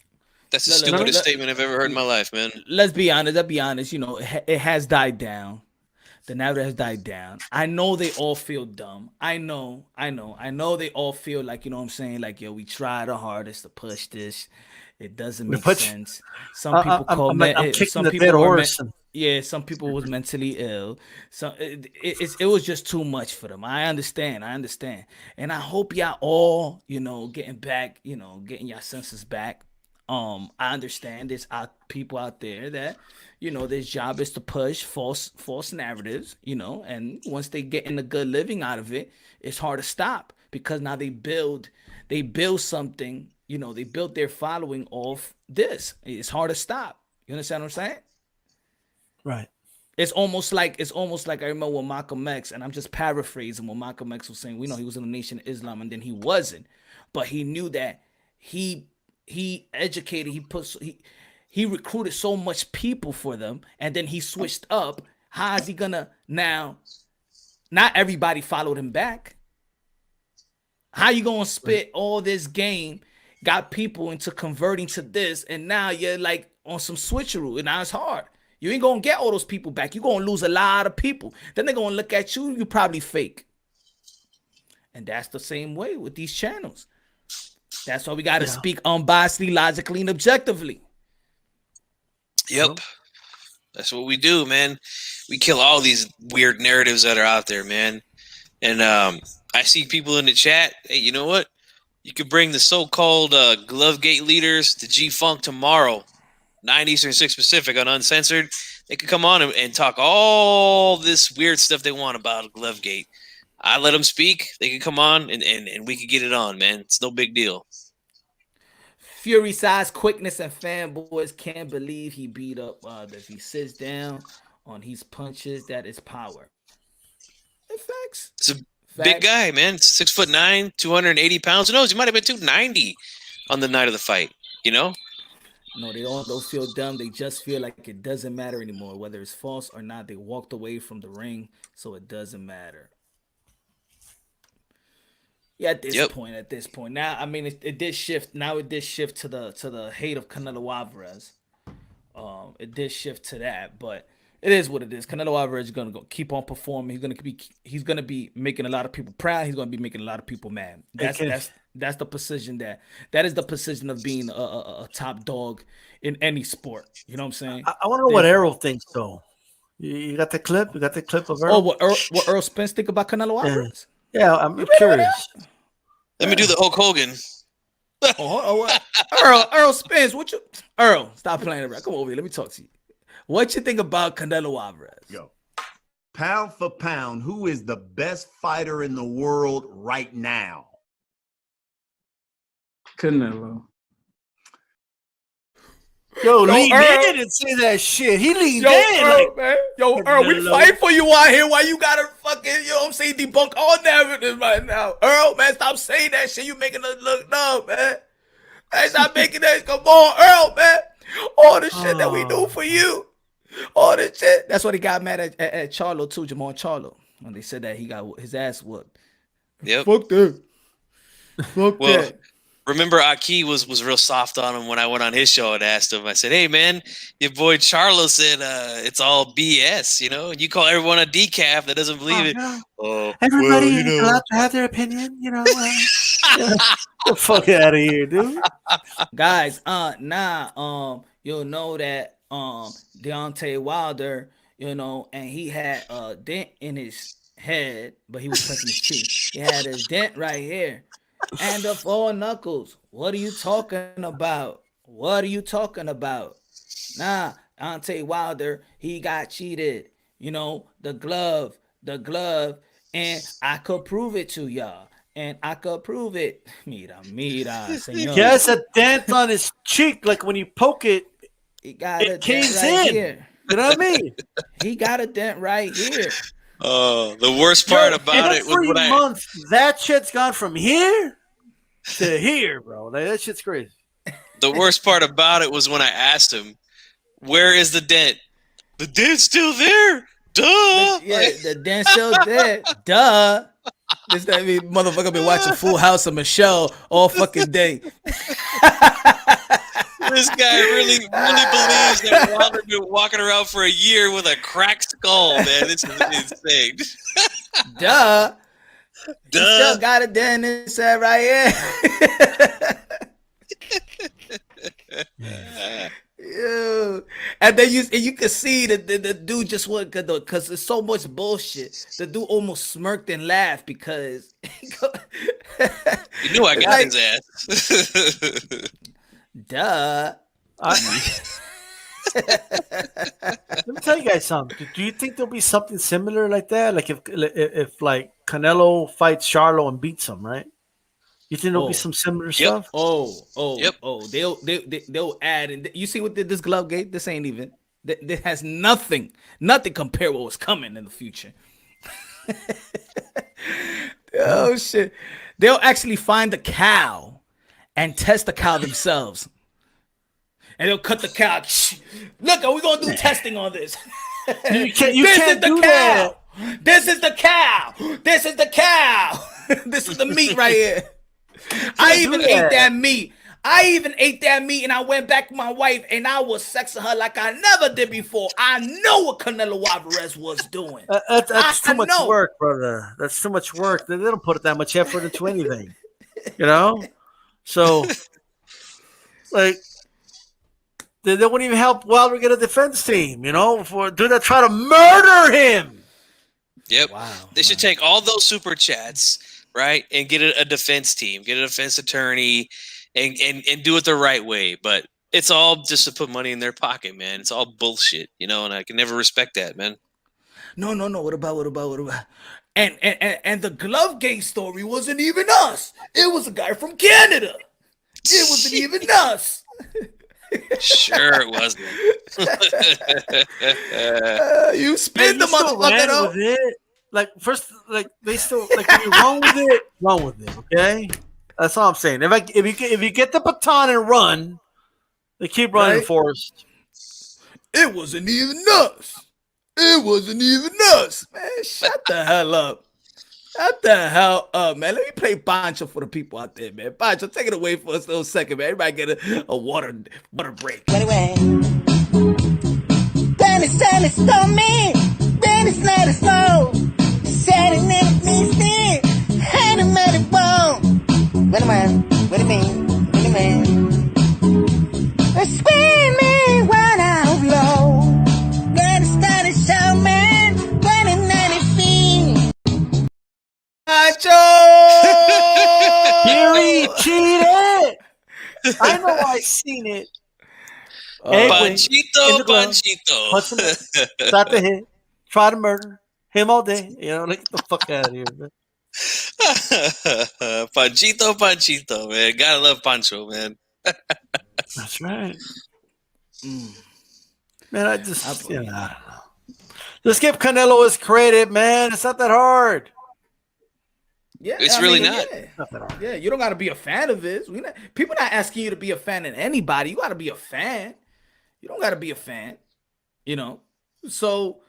That's the stupidest statement I've ever heard in my life, man. Let's be honest. It has died down. The narrative has died down. I know they all feel dumb. I know they all feel like, you know what I'm saying? Like, yo, we try the hardest to push this. It doesn't make sense. Some people call me. Some people were some people was mentally ill. So it was just too much for them. I understand. And I hope y'all all, getting back, getting your senses back. I understand there's people out there that, their job is to push false narratives, and once they get in a good living out of it, it's hard to stop because now they build something, they built their following off this. It's hard to stop. You understand what I'm saying? Right. It's almost like I remember when Malcolm X, and I'm just paraphrasing when Malcolm X was saying, we know he was in the Nation of Islam and then he wasn't, but he knew that he educated, he recruited so much people for them, and then he switched up. How is he gonna now? Not everybody followed him back. How you gonna spit all this game, got people into converting to this, and now you're like on some switcheroo, and now it's hard. You ain't gonna get all those people back. You're gonna lose a lot of people. Then they're gonna look at you, you probably fake. And that's the same way with these channels. That's why we gotta speak unbiasedly, logically, and objectively. Yep. That's what we do, man. We kill all these weird narratives that are out there, man. And I see people in the chat. Hey, you know what? You could bring the so-called Glovegate leaders to G-Funk tomorrow, 9 Eastern, 6 Pacific on Uncensored. They could come on and talk all this weird stuff they want about Glovegate. I let them speak. They can come on and we could get it on, man. It's no big deal. Fury size, quickness, and fanboys can't believe he beat up others. He sits down on his punches. That is power. Facts. It's a big guy, man. 6'9", 280 pounds. Who knows? He might have been 290 on the night of the fight. No, they all don't feel dumb. They just feel like it doesn't matter anymore. Whether it's false or not, they walked away from the ring, so it doesn't matter. Yeah, at this point. Now, I mean, it did shift. Now it did shift to the hate of Canelo Alvarez. It did shift to that, but it is what it is. Canelo Alvarez is gonna keep on performing. He's gonna be making a lot of people proud. He's gonna be making a lot of people mad. That's the position that is the position of being a top dog in any sport. You know what I'm saying? I want to know what Errol thinks though. You got the clip? You got the clip of Errol? Oh, what Errol Spence think about Canelo Alvarez? Yeah, I'm curious. Let me do the Hulk Hogan. Errol Spence, Earl, stop playing around. Come over here. Let me talk to you. What you think about Canelo Alvarez? Yo, pound for pound, who is the best fighter in the world right now? Canelo. Yo, lean in and say that shit. He leaned in. Earl, man. Earl, we fight for you out here. Why you gotta fucking, you know what I'm saying, debunk all narratives right now? Earl, man, stop saying that shit. You making us look dumb, man. Hey, stop making that. Come on, Earl, man. All the shit that we do for you. All the shit. That's what he got mad at Charlo too, Jamal Charlo. When they said that he got his ass whooped. Yep. Fuck that. Remember, Aki was real soft on him when I went on his show and asked him. I said, "Hey, man, your boy Charlo said it's all BS, and you call everyone a decaf that doesn't believe it." No. Oh, everybody is allowed to have their opinion, Get the fuck out of here, dude. Guys, you'll know that Deontay Wilder, and he had a dent in his head, but he was pressing his cheek. He had a dent right here. And the 4 knuckles. What are you talking about? Nah, Deontay Wilder, he got cheated. The glove, and I could prove it to y'all. and I could prove it. Mira, señor. He has a dent on his cheek, like when you poke it, He got a it dent caves right in. here. You know what I mean? He got a dent right here. Oh, the worst part about it was every when I month that shit's gone from here to here, bro. Like, that shit's crazy. the worst part about it was when I asked him, "Where is the dent?" The dent's still there. Duh. The dent's still there. Duh. This that mean motherfucker been watching Full House of Michelle all fucking day. This guy really believes that Wilder been walking around for a year with a cracked skull, man. This is insane. Duh. He still got a dent inside right here. Ew. And then you can see that the dude just went because there's so much bullshit. The dude almost smirked and laughed because He knew I got his ass. duh. Let me tell you guys something. Do you think there'll be something similar like that? Like if like Canelo fights Charlo and beats him, right? You think there'll be some similar stuff? Yep. They'll add. And you see what this glove gate? This ain't even. This has nothing compared with what's coming in the future. Oh shit! They'll actually find the cow and test the cow themselves, and they'll cut the cow. Look, we're gonna do testing on this. You can't do that. This is the cow. This is the cow. This is the meat right here. I even ate that meat. And I went back to my wife and I was sexing her like I never did before. I know what Canelo Alvarez was doing. That's too much work, brother. That's too much work. They don't put that much effort into anything, you know? So, like, they wouldn't even help Wilder get a defense team, you know? Do they try to murder him? Yep. Wow, they should take all those super chats, right, and get a defense team, get a defense attorney, and do it the right way. But it's all just to put money in their pocket, man. It's all bullshit, you know, and I can never respect that, man. No. What about? And the glove game story wasn't even us. It was a guy from Canada. It wasn't even us. Sure it wasn't. You spin the motherfucker up. Like first, like they still like when you're wrong with it. Okay, that's all I'm saying. If you get the baton and run, they keep running first. It wasn't even us. It wasn't even us, man. Shut the hell up. Shut the hell up, man. Let me play Pancho for the people out there, man. Pancho, take it away for us a little second, man. Everybody get a water break. Anyway, Dennis told me, Dennis let us know. Said it never means me. Had him at the bone. Wait a minute, what do you mean? Screaming right out low. Dennis started show, man. 2019. Pancho! Huey cheated. I know I seen it. Panchito. Punch him. Start to hit. Try to murder him all day. You know, like, get the fuck out of here, man. Panchito, man. Gotta love Pancho, man. That's right. Man, I don't know. Just give Canelo his credit, man. It's not that hard. Yeah, it's really not. Yeah, you don't got to be a fan of his. People not asking you to be a fan of anybody. You got to be a fan. You don't got to be a fan. You know. So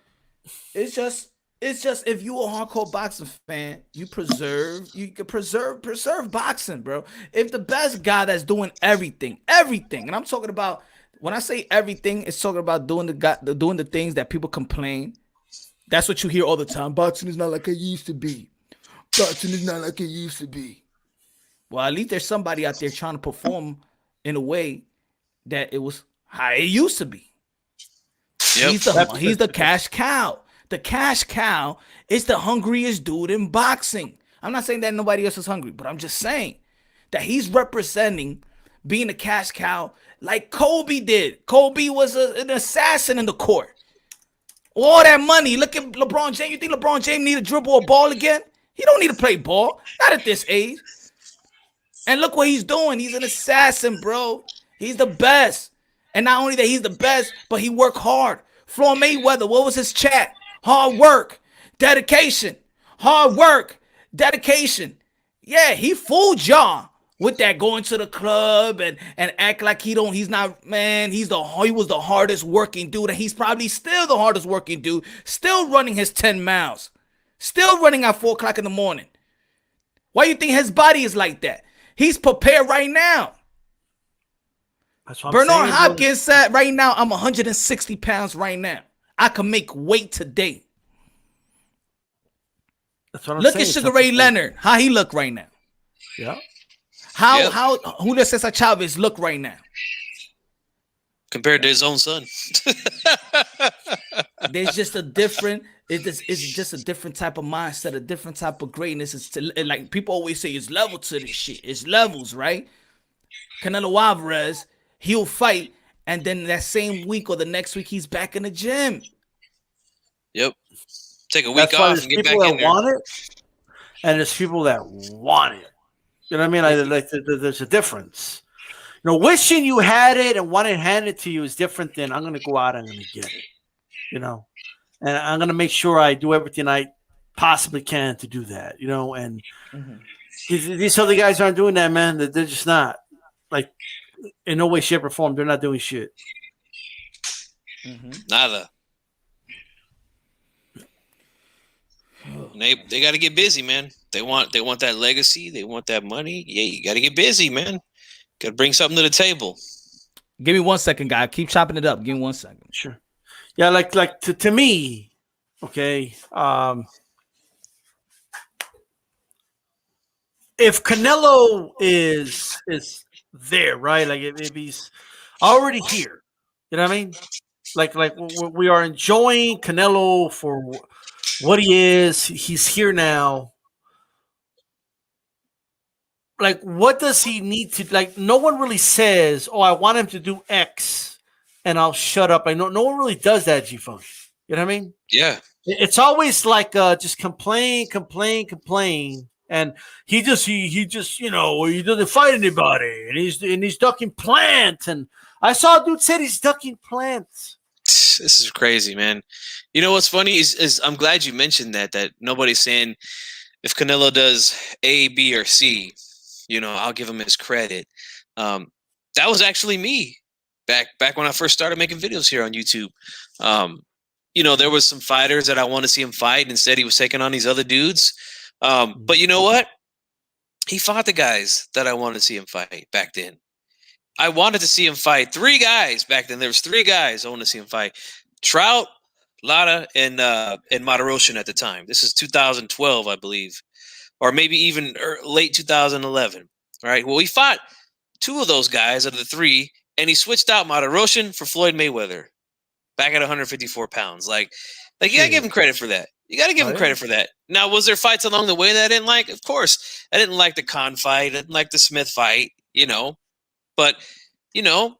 it's just if you a hardcore boxing fan, you can preserve boxing, bro. If the best guy that's doing everything, and I'm talking about when I say everything, it's talking about doing the things that people complain. That's what you hear all the time. Boxing is not like it used to be. Boxing is not like it used to be. Well, at least there's somebody out there trying to perform in a way that it was how it used to be. Yep. He's the cash cow. The cash cow is the hungriest dude in boxing. I'm not saying that nobody else is hungry, but I'm just saying that he's representing being a cash cow like Kobe did. Kobe was an assassin in the court. All that money. Look at LeBron James. You think LeBron James need to dribble a ball again? He don't need to play ball. Not at this age. And look what he's doing. He's an assassin, bro. He's the best. And not only that, he's the best, but he worked hard. Floyd Mayweather, what was his chat? Hard work, dedication, hard work, dedication. Yeah, he fooled y'all with that going to the club and act like he's not, man. He was the hardest working dude, and he's probably still the hardest working dude, still running his 10 miles, still running at 4 o'clock in the morning. Why you think his body is like that? He's prepared right now. Bernard Hopkins said right now, I'm 160 pounds right now. I can make weight today. That's what I'm look saying. At Sugar Ray Leonard, how he look right now. Yeah. How Julio Cesar Chavez look right now? Compared to his own son. There's just a different, it's just a different type of mindset, a different type of greatness. It's like people always say, it's level to this shit. It's levels, right? Canelo Alvarez, he'll fight, and then that same week or the next week, he's back in the gym. Yep. Take a week off and get back in there. Want it, and there's people that want it. You know what I mean? Like there's a difference. You know, wishing you had it and wanting it handed to you is different than I'm going to go out and I'm going to get it. You know, and I'm going to make sure I do everything I possibly can to do that. You know, and these other guys aren't doing that, man. They're just not. Like, in no way, shape, or form, they're not doing shit. Nada. They got to get busy, man. They want that legacy. They want that money. Yeah, you got to get busy, man. Got to bring something to the table. Give me 1 second, guy. Keep chopping it up. Give me 1 second. Sure. Yeah, like to me, okay. If Canelo is there, right? Like if he's already here, you know what I mean? Like we are enjoying Canelo for what he is. He's here now. Like, what does he need to, like, no one really says, oh, I want him to do X and I'll shut up. I know no one really does that, G-Funk. You know what I mean? Yeah. It's always like just complain. And he just, you know, he doesn't fight anybody, and he's ducking plants. And I saw a dude said he's ducking plants. This is crazy, man. You know what's funny is I'm glad you mentioned that nobody's saying if Canelo does A, B, or C, you know, I'll give him his credit. That was actually me back when I first started making videos here on YouTube. You know, there was some fighters that I wanted to see him fight, and instead he was taking on these other dudes. But you know what? He fought the guys that I wanted to see him fight back then. I wanted to see him fight 3 guys back then. There was 3 guys I wanted to see him fight: Trout, Lara, and Martirosyan at the time. This is 2012, I believe, or maybe even late 2011. Right? Well, he fought 2 of those guys out of the 3, and he switched out Martirosyan for Floyd Mayweather back at 154 pounds. Like you gotta give him credit for that. You got to give him credit for that. Now, was there fights along the way that I didn't like? Of course. I didn't like the Khan fight. I didn't like the Smith fight, you know. But, you know,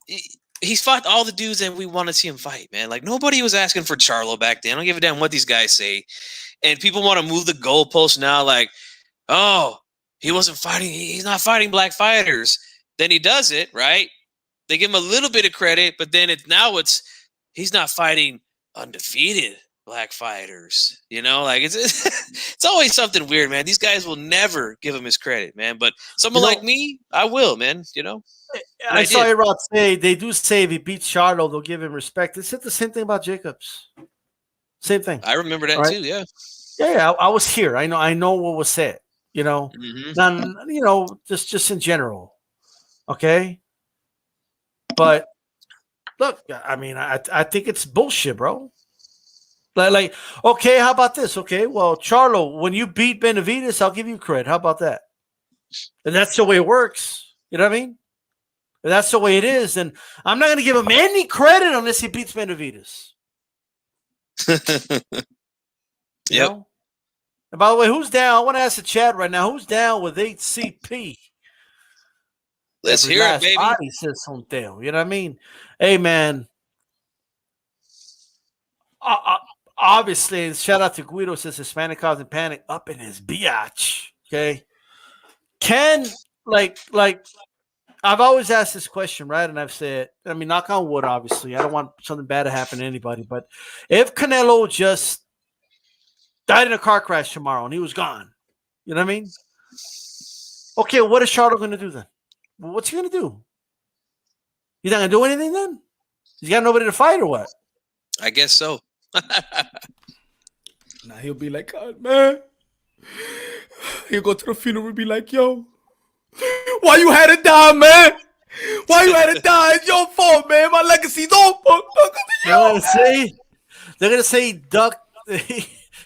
he's fought all the dudes that we want to see him fight, man. Like, nobody was asking for Charlo back then. I don't give a damn what these guys say. And people want to move the goalposts now like, oh, he wasn't fighting. He's not fighting black fighters. Then he does it, right? They give him a little bit of credit, but then he's not fighting undefeated black fighters, you know, like it's always something weird, man. These guys will never give him his credit, man. But someone like me, I will, man. You know, I saw A-Rod say they do say if he beats Charlo, they'll give him respect. They said the same thing about Jacobs. Same thing. I remember that too. Yeah. Yeah. I was here. I know what was said. You know, you know, just in general. Okay. But look, I mean, I think it's bullshit, bro. Like, okay, how about this? Okay, well, Charlo, when you beat Benavidez, I'll give you credit. How about that? And that's the way it works. You know what I mean? And that's the way it is. And I'm not going to give him any credit unless he beats Benavidez. You know? And by the way, who's down? I want to ask the chat right now. Who's down with HCP? Let's hear it, baby. Body says something. You know what I mean? Hey, man. obviously, and shout out to Guido, says Hispanic causing panic up in his biatch. Okay. Can, like, I've always asked this question, right? And I've said, I mean, knock on wood, obviously. I don't want something bad to happen to anybody. But if Canelo just died in a car crash tomorrow and he was gone, you know what I mean? Okay, what is Charlo going to do then? Well, what's he going to do? He's not going to do anything then? He's got nobody to fight or what? I guess so. Now he'll be like, God, man. He'll go to the funeral and be like, yo, why you had to die, man? Why you had to die? It's your fault, man. My legacy's over. They're gonna say duck. They're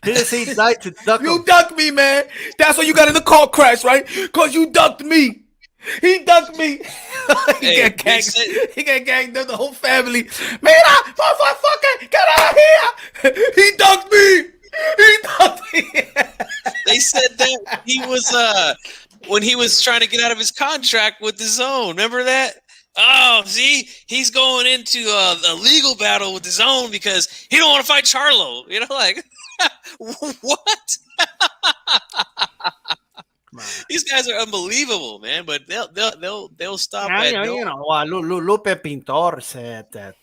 gonna say he died to duck. You ducked me, man. That's why you got in the car crash, right? Because you ducked me. He ducked me. He got gagged. He got gagged up the whole family. Man, motherfucker, get out of here. He ducked me. He ducked me. They said that he was when he was trying to get out of his contract with the Zone. Remember that? Oh, see, he's going into a legal battle with the Zone because he don't want to fight Charlo. You know, like what? These guys are unbelievable, man. But they'll stop at no. You know, Lupe Pintor said that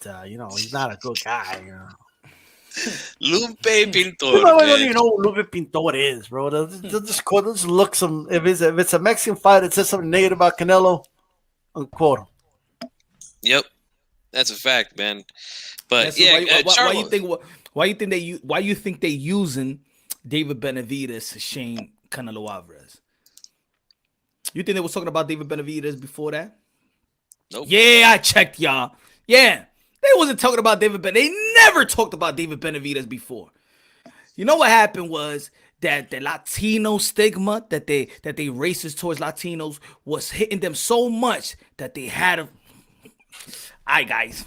he's not a good guy. You know. Lupe Pintor. I don't even know who Lupe Pintor is, bro. They'll just look some. If it's a Mexican fight that says something negative about Canelo, unquote him. Yep, that's a fact, man. But why you think they using David Benavidez to shame Canelo Alvarez? You think they was talking about David Benavidez before that? Nope. Yeah, I checked, y'all. Yeah, they wasn't talking about David Benavidez. They never talked about David Benavidez before. You know what happened was that the Latino stigma that they racist towards Latinos was hitting them so much that they had to. All right, guys.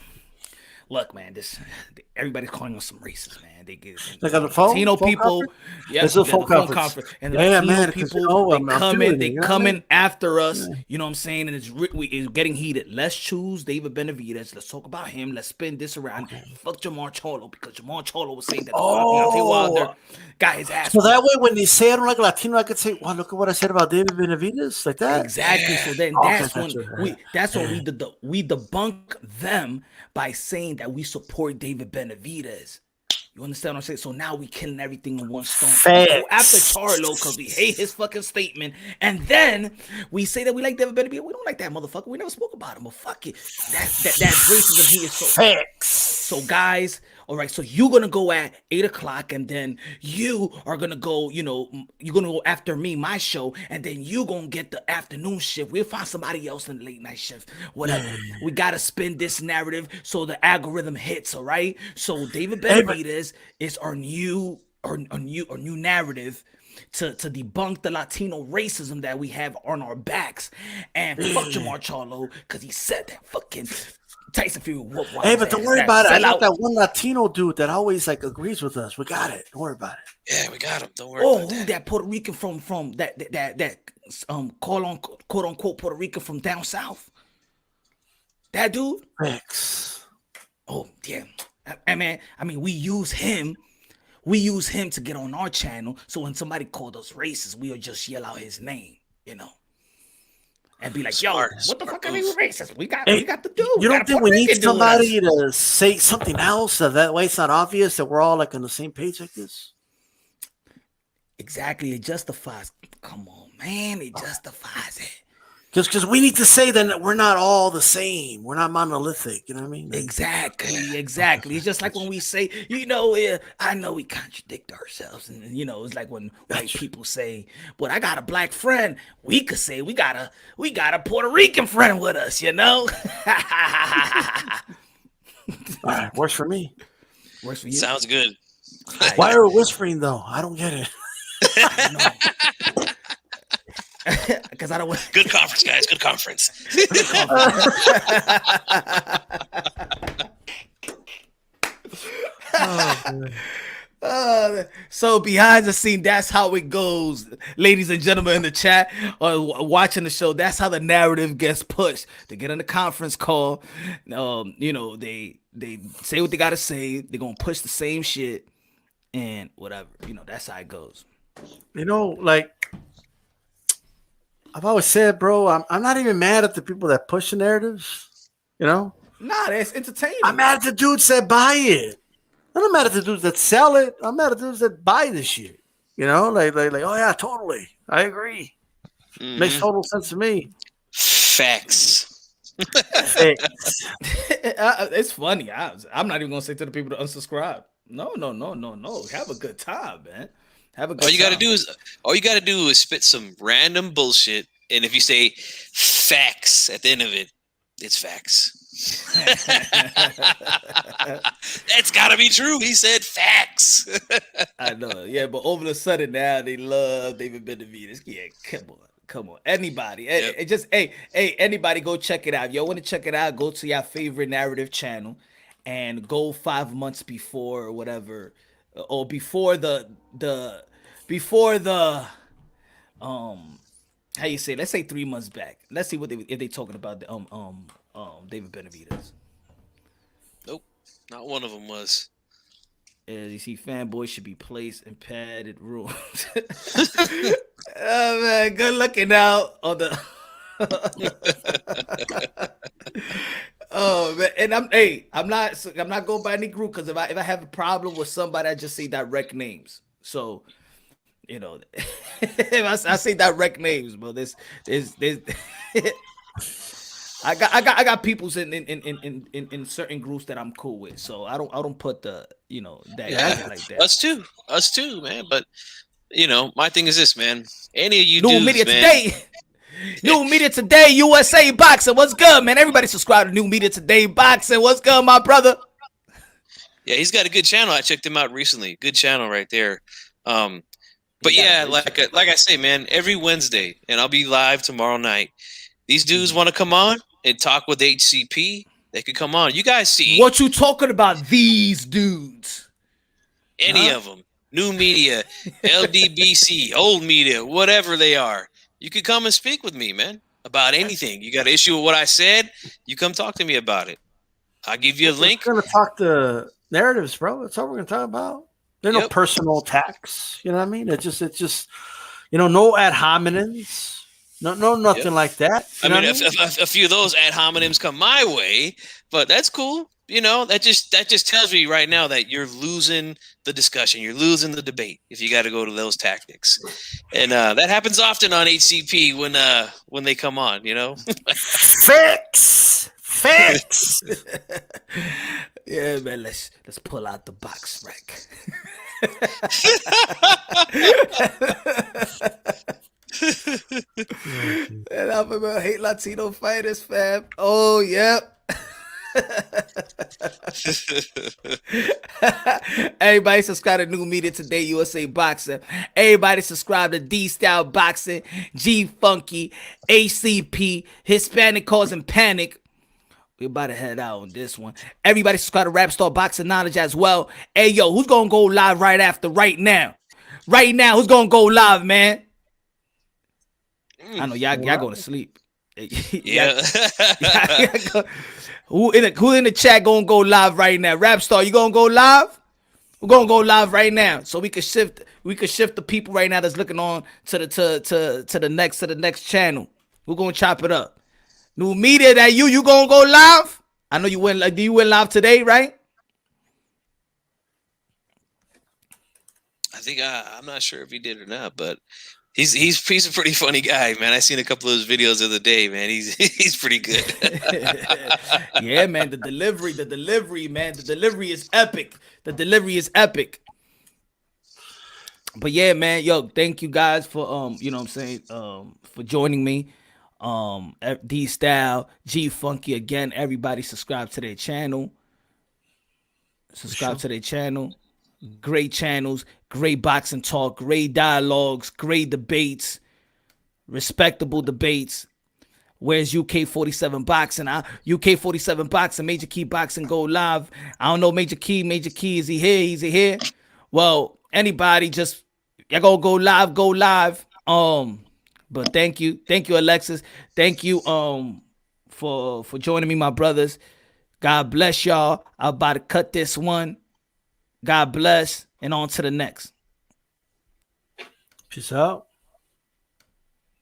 Look, man, everybody's calling us some racist, man. They get like on the phone, Latino phone people, conference? yeah, it's a phone conference. and the Latino people, they coming after us. Yeah. You know what I'm saying? And it's getting heated. Let's choose David Benavidez. Let's talk about him. Let's spin this around. Fuck Jamar Charlo because Jamar Charlo was saying that Deontay Wilder got his ass. So that way, when they say I don't like Latino, I could say, "Wow, look at what I said about David Benavidez," like that. Exactly. So then that's when we debunk them by saying that we support David Benavidez. You understand what I'm saying? So now we killing everything in one stone. We go after Charlo because we hate his fucking statement. And then we say that we like David Benavidez. We don't like that motherfucker. We never spoke about him. But fuck it. That's racism. He is so facts. So guys, all right, so you're gonna go at 8 o'clock, and then you are gonna go, you're gonna go after me, my show, and then you gonna get the afternoon shift. We'll find somebody else in the late night shift. Whatever. We gotta spin this narrative so the algorithm hits, all right? So David Benavidez is our new narrative to debunk the Latino racism that we have on our backs. And fuck Jamar Charlo, because he said that fucking Tyson Fury whoop. Hey, but don't worry about it. I got that one Latino dude that always agrees with us. We got it. Don't worry about it. Yeah, we got him. Don't worry about who that Puerto Rican from that quote unquote Puerto Rican from down south? That dude? Rex. Oh, yeah. I mean, we use him to get on our channel. So when somebody called us racist, we'll just yell out his name, and be like, "Yo, what the fuck are you racist? We got the dude." You don't think we need somebody to say something else so that way it's not obvious that we're all on the same page like this? Exactly, it justifies. Come on, man, it justifies it. Because we need to say then that we're not all the same. We're not monolithic. You know what I mean? Exactly. It's just like when we say, I know we contradict ourselves. And, it's like when white people say, but I got a black friend. We could say we got a Puerto Rican friend with us, All right, works for me. Works for you. Sounds good. Why are we whispering, though? I don't get it. Because I don't want. Good conference, guys. Good conference. So behind the scene, that's how it goes, ladies and gentlemen in the chat or watching the show. That's how the narrative gets pushed. They get on the conference call. They say what they gotta say. They're gonna push the same shit. and whatever. That's how it goes. Like I've always said, bro, I'm not even mad at the people that push the narratives. Nah, that's entertaining. I'm mad at the dudes that buy it. I'm not mad at the dudes that sell it. I'm mad at the dudes that buy this shit. Like, oh yeah, totally. I agree. Makes total sense to me. Facts. It's funny. I'm not even gonna say to the people to unsubscribe. No. Have a good time, man. Have a good time. All you gotta do is spit some random bullshit, and if you say facts at the end of it, it's facts. That's gotta be true. He said facts. I know, yeah, but over the sudden now they love David Benavidez. Yeah, come on. Anybody, anybody go check it out. Yo, want to check it out? Go to your favorite narrative channel and go 5 months before or whatever, or before the how you say? Let's say 3 months back. Let's see if they talking about the David Benavidez. Nope, not one of them was. As you see, fanboys should be placed in padded rooms. Oh man, good looking out on the. Oh man, and I'm not going by any group, because if I have a problem with somebody, I just say direct names. So, if I say direct names, bro, there's I got peoples in certain groups that I'm cool with, so I don't put the that like that. Us too, man. But my thing is this, man. Any of you New dudes, media man. today. New media today, USA Boxing. What's good, man? Everybody subscribe to New Media Today Boxing. What's good, my brother? Yeah, he's got a good channel. I checked him out recently. Good channel right there. But yeah, like I say, man, every Wednesday, and I'll be live tomorrow night. These dudes want to come on and talk with HCP. They could come on. You guys see what you talking about? These dudes, any of them, new media, LDBC, old media, whatever they are. You could come and speak with me, man, about anything. You got an issue with what I said? You come talk to me about it. I'll give you a link. We're going to talk to narratives, bro. That's all we're going to talk about. There's no personal attacks. You know what I mean? It's just no ad hominems. No, nothing like that. I mean, a few of those ad hominems come my way, but that's cool. That just tells me right now that you're losing the discussion. You're losing the debate if you got to go to those tactics, and that happens often on HCP when they come on. Facts. Yeah, man. Let's pull out the box rack. And I'm about hate Latino fighters, fam. Oh, yep. Everybody subscribe to New Media Today, USA Boxing. Everybody subscribe to D Style Boxing, G Funky, ACP, Hispanic Causing Panic. We about to head out on this one. Everybody subscribe to Rap Star Boxing Knowledge as well. Hey, yo, who's gonna go live right now? Right now, who's gonna go live, man? I know y'all going to sleep. Yeah. Who in the chat gonna go live right now? Rap Star, you gonna go live? We're gonna go live right now, so we could shift the people right now that's looking on to the next channel. We're gonna chop it up. New media, that you gonna go live? I know you went. Like, do you went live today, right? I think I'm not sure if he did or not, but he's a pretty funny guy, man. I seen a couple of his videos the other day, man. He's pretty good. Yeah, man. The delivery, man. The delivery is epic. But yeah, man. Yo, thank you guys for for joining me. D Style, G Funky, again. Everybody subscribe to their channel. To their channel. Great channels, great boxing talk, great dialogues, great debates, respectable debates. Where's UK 47 Boxing? UK 47 Boxing, Major Key Boxing go live. I don't know, Major Key, is he here? Is he here? Well, anybody, just y'all go live. But thank you, Alexis. Thank you for joining me, my brothers. God bless y'all. I'm about to cut this one. God bless, and on to the next. Peace out.